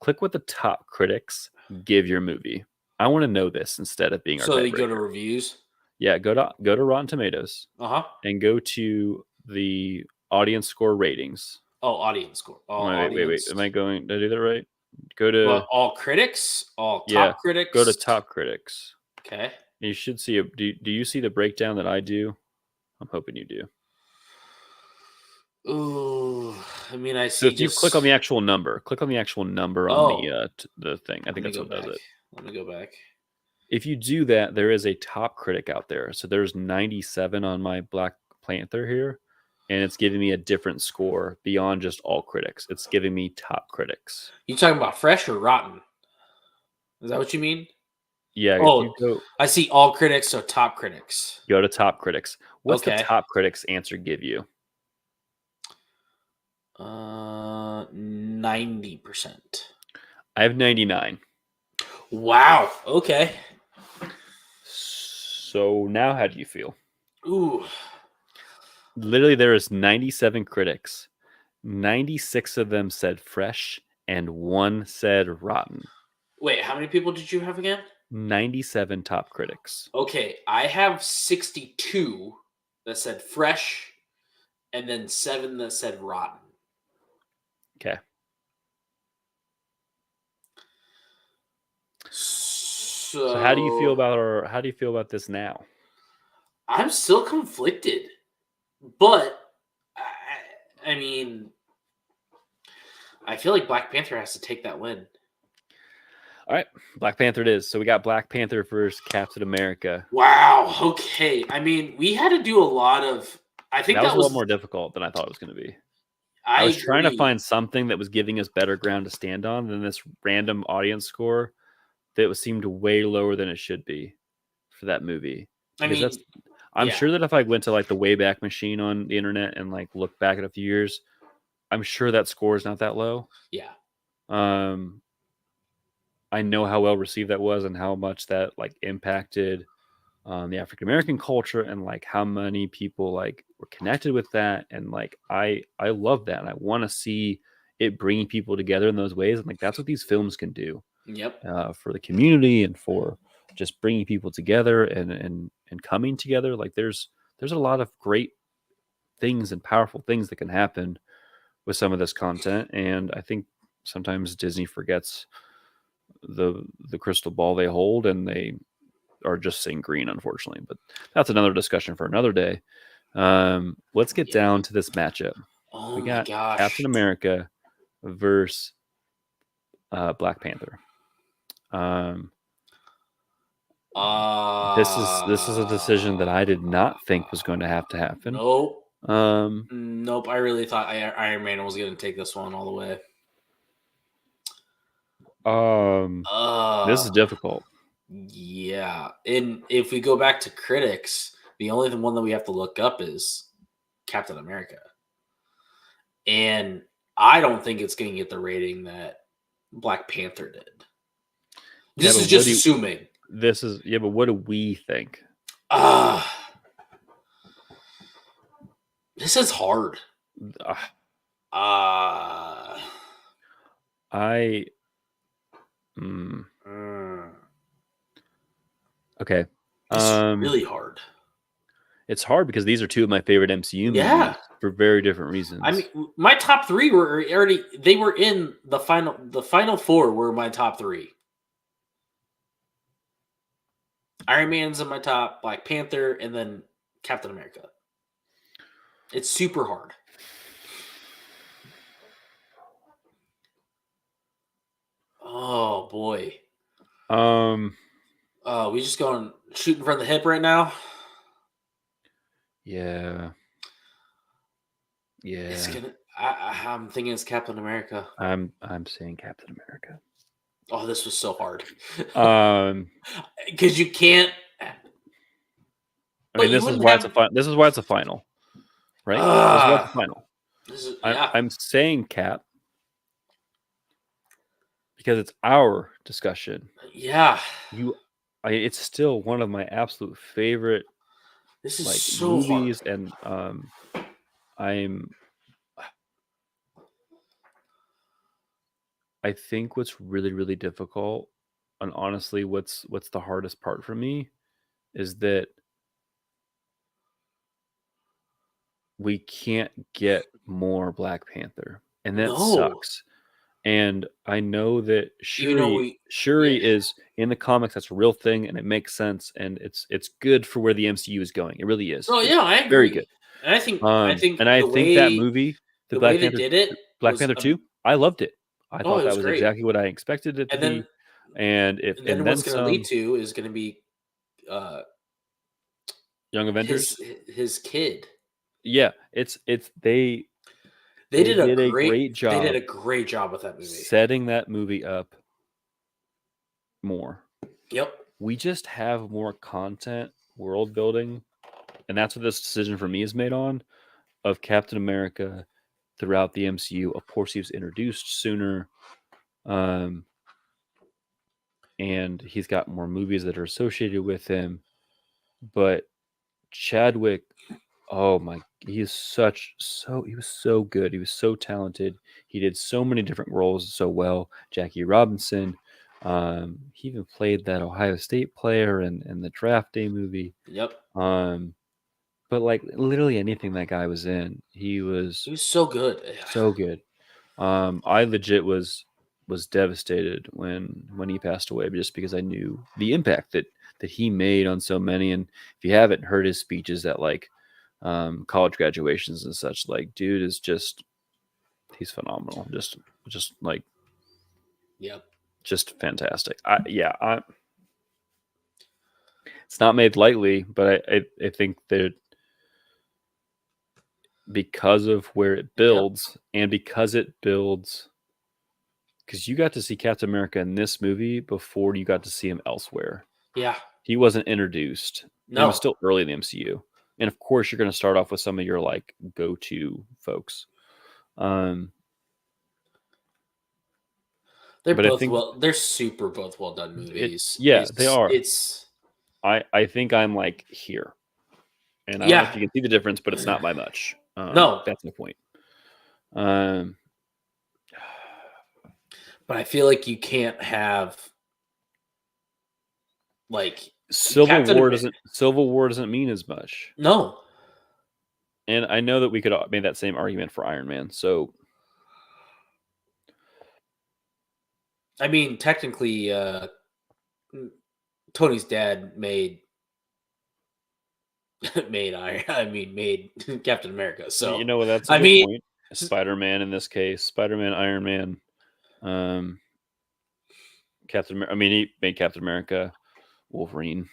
click what the top critics give your movie. I want to know this instead of being our So tiebreaker. you go to reviews. Yeah, go to Rotten Tomatoes. And go to the audience score ratings. Oh, audience score. Wait. Am I going? Did I do that right? Go to all critics. All top critics. Go to top critics. Okay. You should see do you see the breakdown that I do? I'm hoping you do. Ooh, I mean, I see. So if you click on the actual number, on the thing. I think that's what does it. Let me go back. If you do that, there is a top critic out there. So there's 97 on my Black Panther here, and it's giving me a different score beyond just all critics. It's giving me top critics. You talking about fresh or rotten? Is that what you mean? Yeah. Oh, if you go, I see all critics, so top critics. Go to top critics. What's the top critics answer give you? 90%. I have 99. Wow. Okay. So now how do you feel? Ooh. Literally, there is 97 critics. 96 of them said fresh, and 1 said rotten. Wait, how many people did you have again? 97 top critics. Okay, I have 62 that said fresh, and then 7 that said rotten. Okay. So how do you feel about this now? I'm still conflicted, but mean, I feel like Black Panther has to take that win. All right, Black Panther it is. So we got Black Panther versus Captain America. Wow. Okay. I mean, we had to do a lot of. I think that was a lot more difficult than I thought it was going to be. I was trying to find something that was giving us better ground to stand on than this random audience score that seemed way lower than it should be for that movie. I'm sure that if I went to like the Wayback Machine on the internet and like look back at a few years, I'm sure that score is not that low. Yeah. I know how well received that was and how much that like impacted the African American culture and like how many people like were connected with that, and like I love that, and I want to see it bringing people together in those ways, and like that's what these films can do. Yep. For the community and for just bringing people together and coming together. Like there's a lot of great things and powerful things that can happen with some of this content, and I think sometimes Disney forgets the crystal ball they hold, and they are just seeing green, unfortunately. But that's another discussion for another day. Let's get down to this matchup. Oh we got my gosh. Captain America versus Black Panther. This is a decision that I did not think was going to happen. Nope. Nope. I really thought Iron Man was going to take this one all the way. This is difficult. Yeah, and if we go back to critics, the only one that we have to look up is Captain America, and I don't think it's going to get the rating that Black Panther did. This is just assuming. But what do we think? This is hard. Okay. It's really hard. It's hard because these are two of my favorite MCU movies for very different reasons. I mean, my top three were already, they were in the final four were my top three. Iron Man's in my top, Black Panther, and then Captain America. It's super hard. Oh boy. We just going shooting from the hip right now. Yeah. It's gonna. I'm thinking it's Captain America. I'm saying Captain America. Oh, this was so hard. Because you can't. I mean, this is why it's a final, right? This is why it's a final. I'm saying Cap because it's our discussion. Yeah. It's still one of my absolute favorite. This is so movies, hard. And I think what's really, really difficult, and honestly, what's the hardest part for me, is that we can't get more Black Panther, and that sucks. And I know that Shuri is in the comics. That's a real thing, and it makes sense, and it's good for where the MCU is going. It really is. Oh yeah, I agree. Very good. And I think that movie, the Black Panther, they did it, Black Panther 2, I loved it. I thought that was great. exactly what I expected it to be. And then what's going to lead to is going to be Young Avengers, his kid. Yeah, they did a great job. They did a great job with that movie, setting that movie up more. Yep. We just have more content, world building, and that's what this decision for me is made on, of Captain America throughout the MCU. Of course, he was introduced sooner, and he's got more movies that are associated with him. But Chadwick, oh my, he was so good. He was so talented. He did so many different roles so well. Jackie Robinson, he even played that Ohio State player in the Draft Day movie. Yep. But like literally anything that guy was in, he was so good. So good. I legit was devastated when he passed away, just because I knew the impact that he made on so many. And if you haven't heard his speeches at like college graduations and such, like dude is just he's phenomenal. Just like, Yep. just fantastic. It's not made lightly, but I think that because of where it builds, and because it builds, because you got to see Captain America in this movie before you got to see him elsewhere. Yeah. He wasn't introduced. No. He was still early in the MCU. And of course, you're going to start off with some of your like go-to folks. They're but both they're super both well done movies. They are. I think I'm like here. And I don't know if you can see the difference, but it's not by much. No. That's my point. But I feel like you can't have like Civil War doesn't mean as much. No. And I know that we could make that same argument for Iron Man. So I mean, technically, Tony's dad made Captain America. So you know, that's a good point. Spider-Man in this case, Spider-Man, Iron Man, Captain America. I mean, he made Captain America, Wolverine.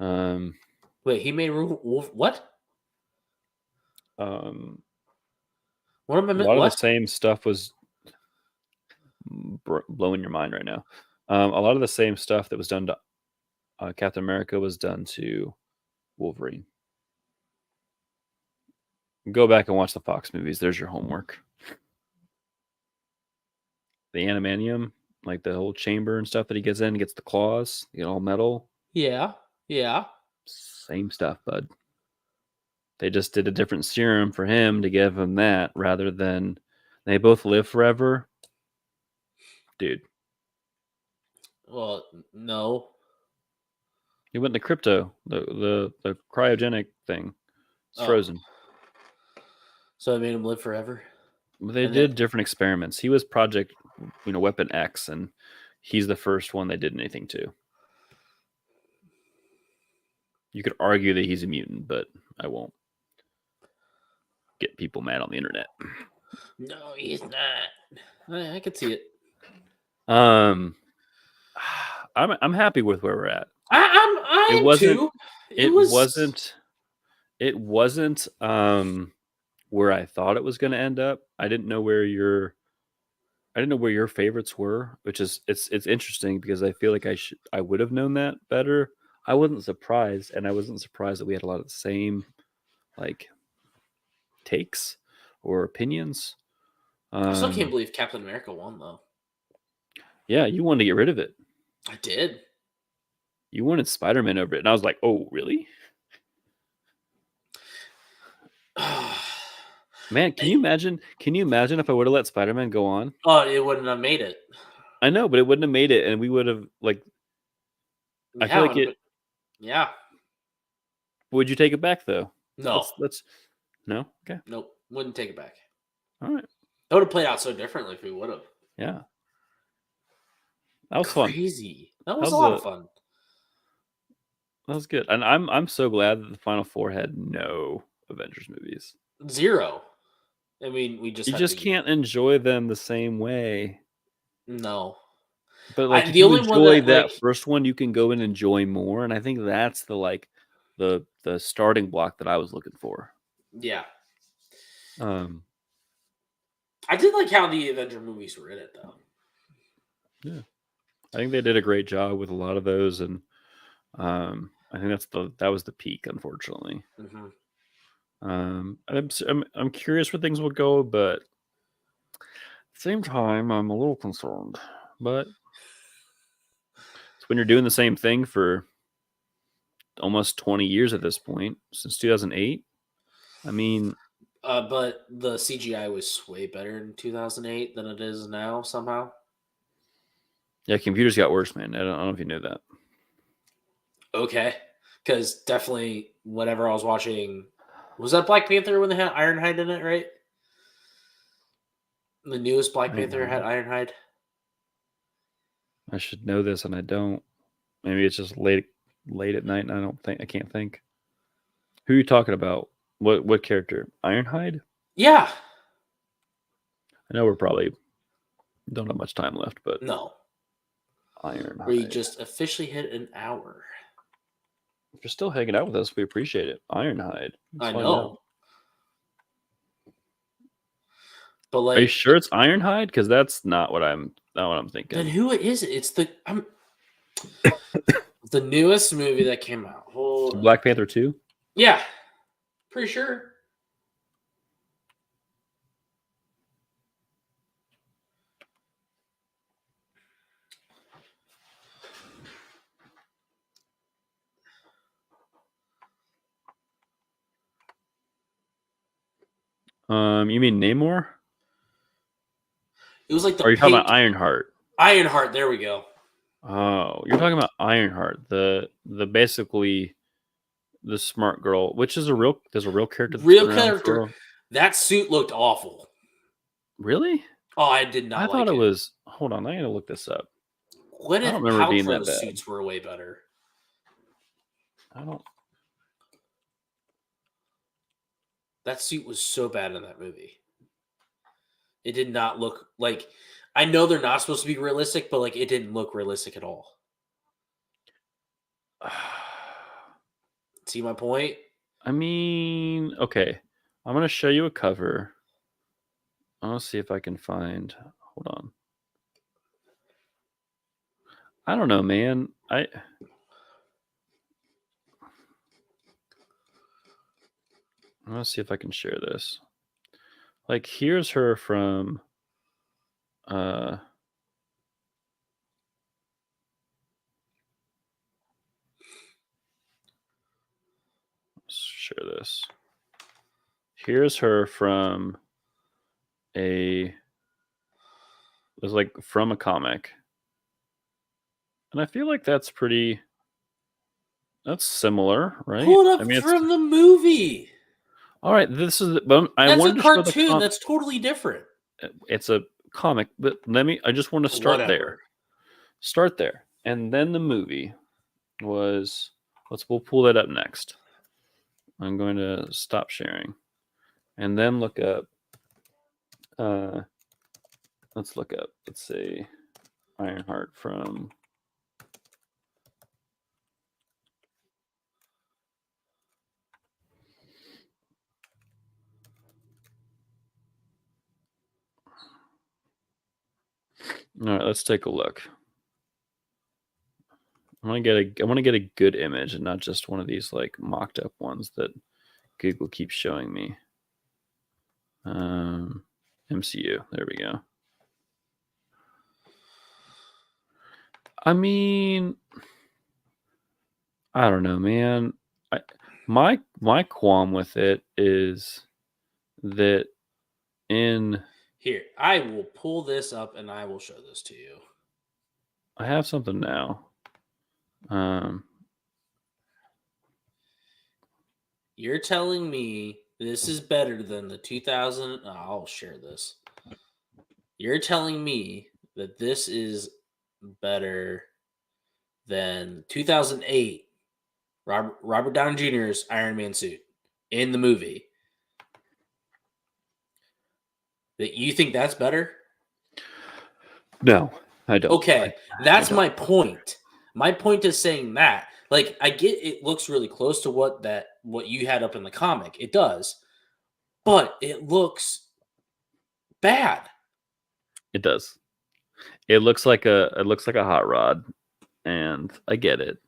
Wait, he made what? What am I? A lot of the same stuff was blowing your mind right now. A lot of the same stuff that was done to Captain America was done to Wolverine. Go back and watch the Fox movies. There's your homework. The animanium, like the whole chamber and stuff that he gets in, gets the claws, you know, all metal. Yeah. Same stuff, bud. They just did a different serum for him to give him that rather than they both live forever. Dude. Well, no. He went to crypto, the cryogenic thing. It's frozen. So they made him live forever? They did different experiments. He was Project, Weapon X, and he's the first one they did anything to. You could argue that he's a mutant, but I won't get people mad on the internet. No, he's not. I could see it. I'm happy with where we're at. It wasn't where I thought it was going to end up. I didn't know where your favorites were, which is it's interesting because I feel like I would have known that better. I wasn't surprised, and I wasn't surprised that we had a lot of the same like takes or opinions. I still can't believe Captain America won, though. Yeah, you wanted to get rid of it. I did. You wanted Spider-Man over it, and I was like, "Oh, really?" Man, can you imagine? Can you imagine if I would have let Spider-Man go on? Oh, it wouldn't have made it. I know, but it wouldn't have made it, and we would have like. I feel like it. Yeah. Would you take it back though? No. Let's. No. Okay. Nope. Wouldn't take it back. All right. That would have played out so differently if we would have. Yeah. That was crazy. That was a lot of fun. That was good, and I'm so glad that the Final Four had no Avengers movies. Zero. I mean, you just can't enjoy them the same way. No. But like if you enjoy that first one, you can go and enjoy more, and I think that's the starting block that I was looking for. Yeah. I did like how the Avenger movies were in it, though. Yeah, I think they did a great job with a lot of those, and I think that was the peak, unfortunately. Mm-hmm. I'm curious where things will go, but at the same time, I'm a little concerned. But it's when you're doing the same thing for almost 20 years at this point, since 2008. I mean, but the CGI was way better in 2008 than it is now somehow. Yeah, computers got worse, man. I don't know if you knew that. Okay, because definitely whenever I was watching. Was that Black Panther when they had Ironhide in it, right? The newest Black Panther had Ironhide. I should know this, and I don't. Maybe it's just late at night, and I can't think. Who are you talking about? What character? Ironhide? Yeah. I know we're probably don't have much time left, but No. Ironhide. We just officially hit an hour. If you're still hanging out with us, we appreciate it. Ironhide. I know. But Are you like, sure it's Ironhide? Because that's not what I'm thinking. then who is it? It's the the newest movie that came out. Hold on. Black Panther 2? Yeah. Pretty sure. You mean Namor? It was like the Or are you talking about Ironheart? Ironheart, there we go. Oh, you're talking about Ironheart, the basically the smart girl, which is there's a real character. Real character. That suit looked awful. Really? Oh, I did not. I thought it was. Hold on, I gotta look this up. Gwyneth I don't remember being that Paltrow's bad. suits were way better. I don't. That suit was so bad in that movie. It did not look like. I know they're not supposed to be realistic, but like it didn't look realistic at all. See my point? I mean, okay. I'm gonna show you a cover. I'll see if I can find. Hold on. I don't know, man. I'm gonna see if I can share this. Like, here's her from. Let's share this. Here's her from it was like from a comic. And I feel like that's similar, right? Pull it up I mean, from the movie. All right, this is. But I That's wanted a to show the cartoon. That's totally different. It's a comic, but I just want to start there. Start there, and then the movie was. We'll pull that up next. I'm going to stop sharing, and then look up. Let's look up. Let's say Ironheart from. All right, let's take a look. I want to get a good image and not just one of these like mocked up ones that Google keeps showing me. MCU. There we go. I mean, I don't know, man. My qualm with it is that here, I will pull this up and I will show this to you. I have something now. You're telling me this is better than the 2000. I'll share this. You're telling me that this is better than 2008 Robert Downey Jr.'s Iron Man suit in the movie. That you think that's better? No, I don't. Okay, that's my point. My point is saying that. Like, I get it looks really close to what you had up in the comic. It does. But it looks bad. It does. It looks like a hot rod, and I get it.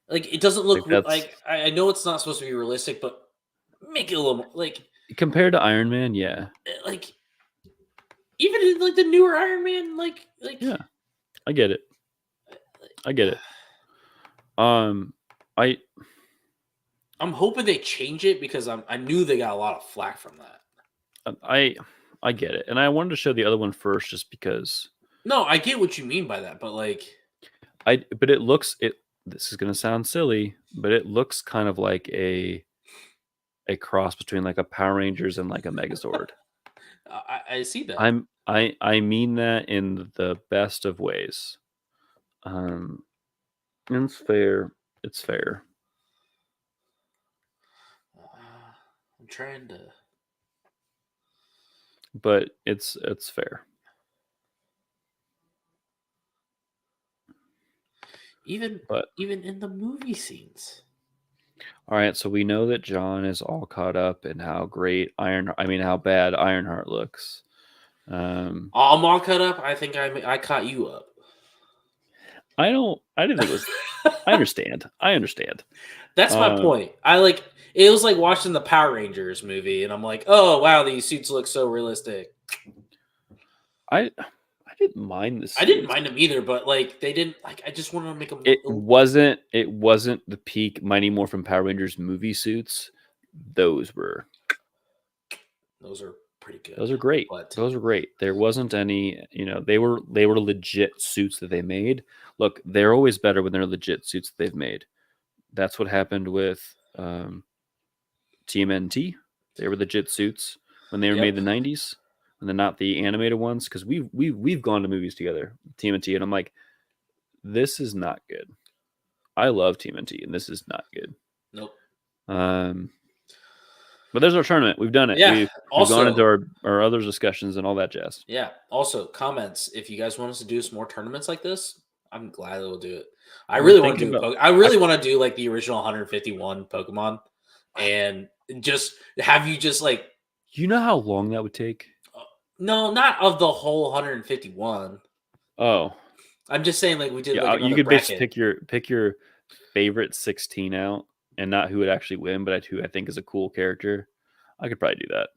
Like, it doesn't look like I know it's not supposed to be realistic, but make it a little more like compared to Iron Man, yeah. Like even in, like the newer Iron Man, like yeah, I get it. I'm hoping they change it because I knew they got a lot of flack from that. I get it, and I wanted to show the other one first just because. No, I get what you mean by that, but like, but it looks it. This is gonna sound silly, but it looks kind of like a cross between like a Power Rangers and like a Megazord. I see that. I mean that in the best of ways. It's fair. It's fair. I'm trying to. but it's fair. Even in the movie scenes. All right, so we know that John is all caught up in how bad Ironheart looks. I'm all caught up. I think I caught you up. I didn't think it was. I understand. That's my point. It was like watching the Power Rangers movie, and I'm like, oh wow, these suits look so realistic. I didn't mind this. I didn't mind them either, but like they didn't like. I just wanted to make them. It wasn't the peak Mighty Morphin Power Rangers movie suits. Those are pretty good. Those are great. Those are great. There wasn't any, they were legit suits that they made. Look, they're always better when they're legit suits that they've made. That's what happened with TMNT. They were legit suits when they were made in the 90s, and they're not the animated ones, because we've gone to movies together, TMNT, and I'm like, this is not good. I love TMNT, and this is not good. Nope. But there's our tournament. We've done it. Yeah. We've gone into our other discussions and all that jazz. Yeah. Also, comments. If you guys want us to do some more tournaments like this, I'm glad that we'll do it. I really want to do like the original 151 Pokemon, and just have you just like. You know how long that would take? No, not of the whole 151. Oh. I'm just saying, like we did. Yeah, you could basically pick your favorite 16 out. And not who would actually win, but who I think is a cool character. I could probably do that.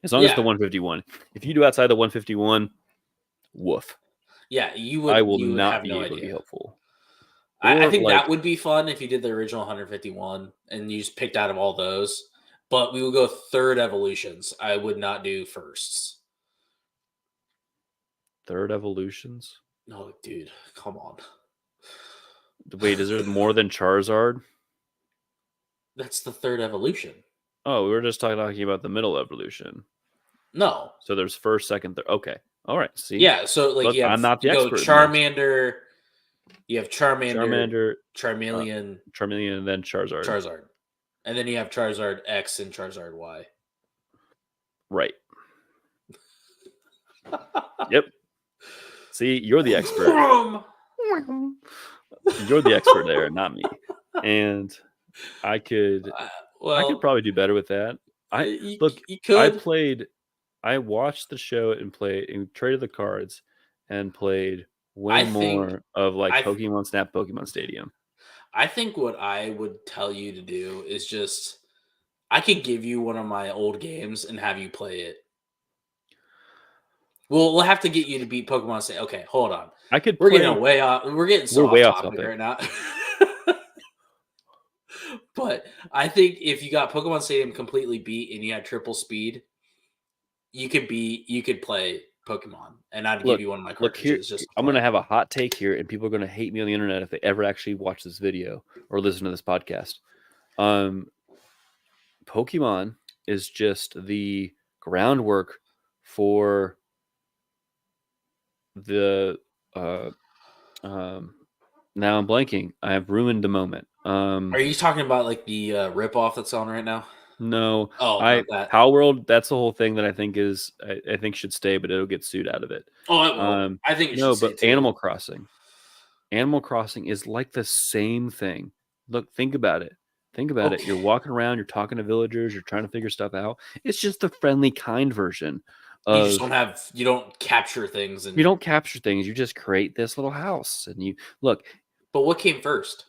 As long as the 151. If you do outside the 151, woof. Yeah, you would. I will not be able to be helpful. I think that would be fun if you did the original 151 and you just picked out of all those. But we would go third evolutions. I would not do firsts. Third evolutions? No, dude, come on. Wait, is there more than Charizard? That's the third evolution. Oh, we were just talking about the middle evolution. No. So there's first, second, third. Okay. All right. See? Yeah. So like, look, I'm not the expert. Charmander. You have Charmander, Charmeleon, and then Charizard. And then you have Charizard X and Charizard Y. Right. Yep. See, you're the expert. You're the expert there, not me. And I could probably do better with that. I watched the show and traded the cards and played more of like Pokemon Snap, Pokemon Stadium. I think what I would tell you to do is just, I could give you one of my old games and have you play it. We'll have to get you to beat Pokemon Stadium. Okay, hold on. We're getting way off. We're getting so off topic right now. But I think if you got Pokemon Stadium completely beat and you had triple speed, you could play Pokemon, and I'd give you one of my cartridges. I'm going to have a hot take here, and people are going to hate me on the internet if they ever actually watch this video or listen to this podcast. Pokemon is just the groundwork for the now I'm blanking. I have ruined the moment. Are you talking about like the ripoff that's on right now? No. Power World, that's the whole thing that I think should stay, but it'll get sued out of it. Oh, it will. I think it should stay too. Animal Crossing. Animal Crossing is like the same thing. Look, think about it. It. You're walking around, you're talking to villagers, you're trying to figure stuff out. It's just the friendly, kind version. You don't capture things. You don't capture things. You just create this little house. And you look. But what came first?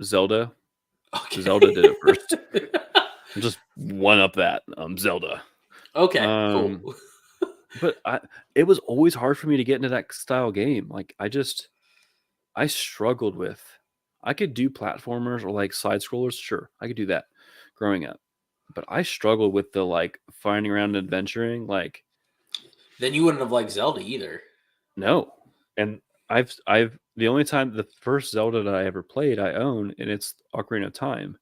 Zelda. Okay. Zelda did it first. Just one up that. Zelda. Okay, cool. But it was always hard for me to get into that style game. Like, I struggled with. I could do platformers or like side scrollers. Sure, I could do that growing up. But I struggled with the like finding around and adventuring. Like, then you wouldn't have liked Zelda either. No, and the first Zelda that I ever played, I own, and it's Ocarina of Time.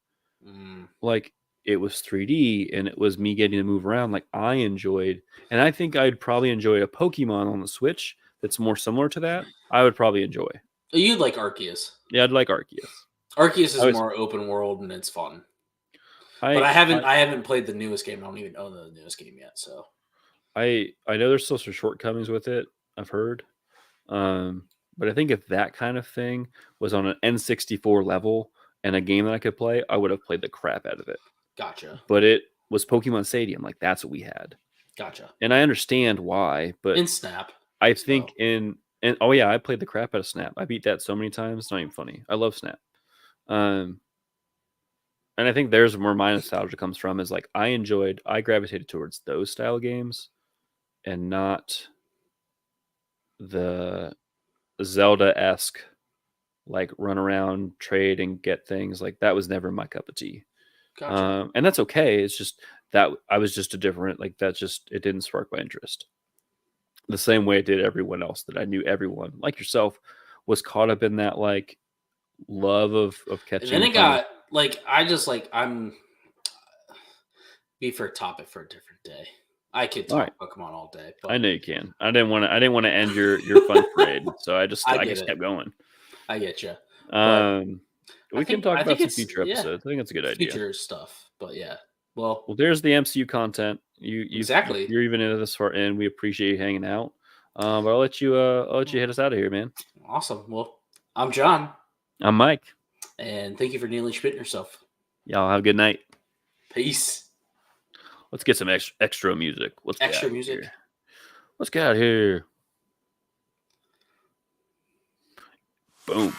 Like, it was 3D, and it was me getting to move around. Like, I enjoyed, and I think I'd probably enjoy a Pokemon on the Switch that's more similar to that. I would probably enjoy. You'd like Arceus. Yeah, I'd like Arceus. Arceus is more open world, and it's fun. But I haven't played the newest game. I don't even own the newest game yet. So I know there's still some shortcomings with it. I've heard, but I think if that kind of thing was on an N64 level and a game that I could play, I would have played the crap out of it. Gotcha. But it was Pokemon Stadium, like that's what we had. Gotcha. And I understand why, but in Snap, I think oh yeah, I played the crap out of Snap. I beat that so many times. It's not even funny. I love Snap. And I think there's where my nostalgia comes from is like I gravitated towards those style games and not the Zelda-esque like run around, trade, and get things. Like that was never my cup of tea. Gotcha. And that's okay. It's just that I was just a different, like it didn't spark my interest. The same way it did everyone else that I knew everyone, like yourself, was caught up in that like love of catching. And then it got like I'm be for a topic for a different day. I could talk Pokemon all day. But I know you can. I didn't want to end your fun parade, so I just kept going. I get you. We can talk about some future episodes. I think that's a good idea. Future stuff, but yeah. Well, there's the MCU content. Exactly. You're even into this far, and we appreciate you hanging out. But I'll let you hit us out of here, man. Awesome. Well, I'm John. I'm Mike. And thank you for nearly spitting yourself. Y'all have a good night. Peace. Let's get some extra music. Let's get out of here. Boom.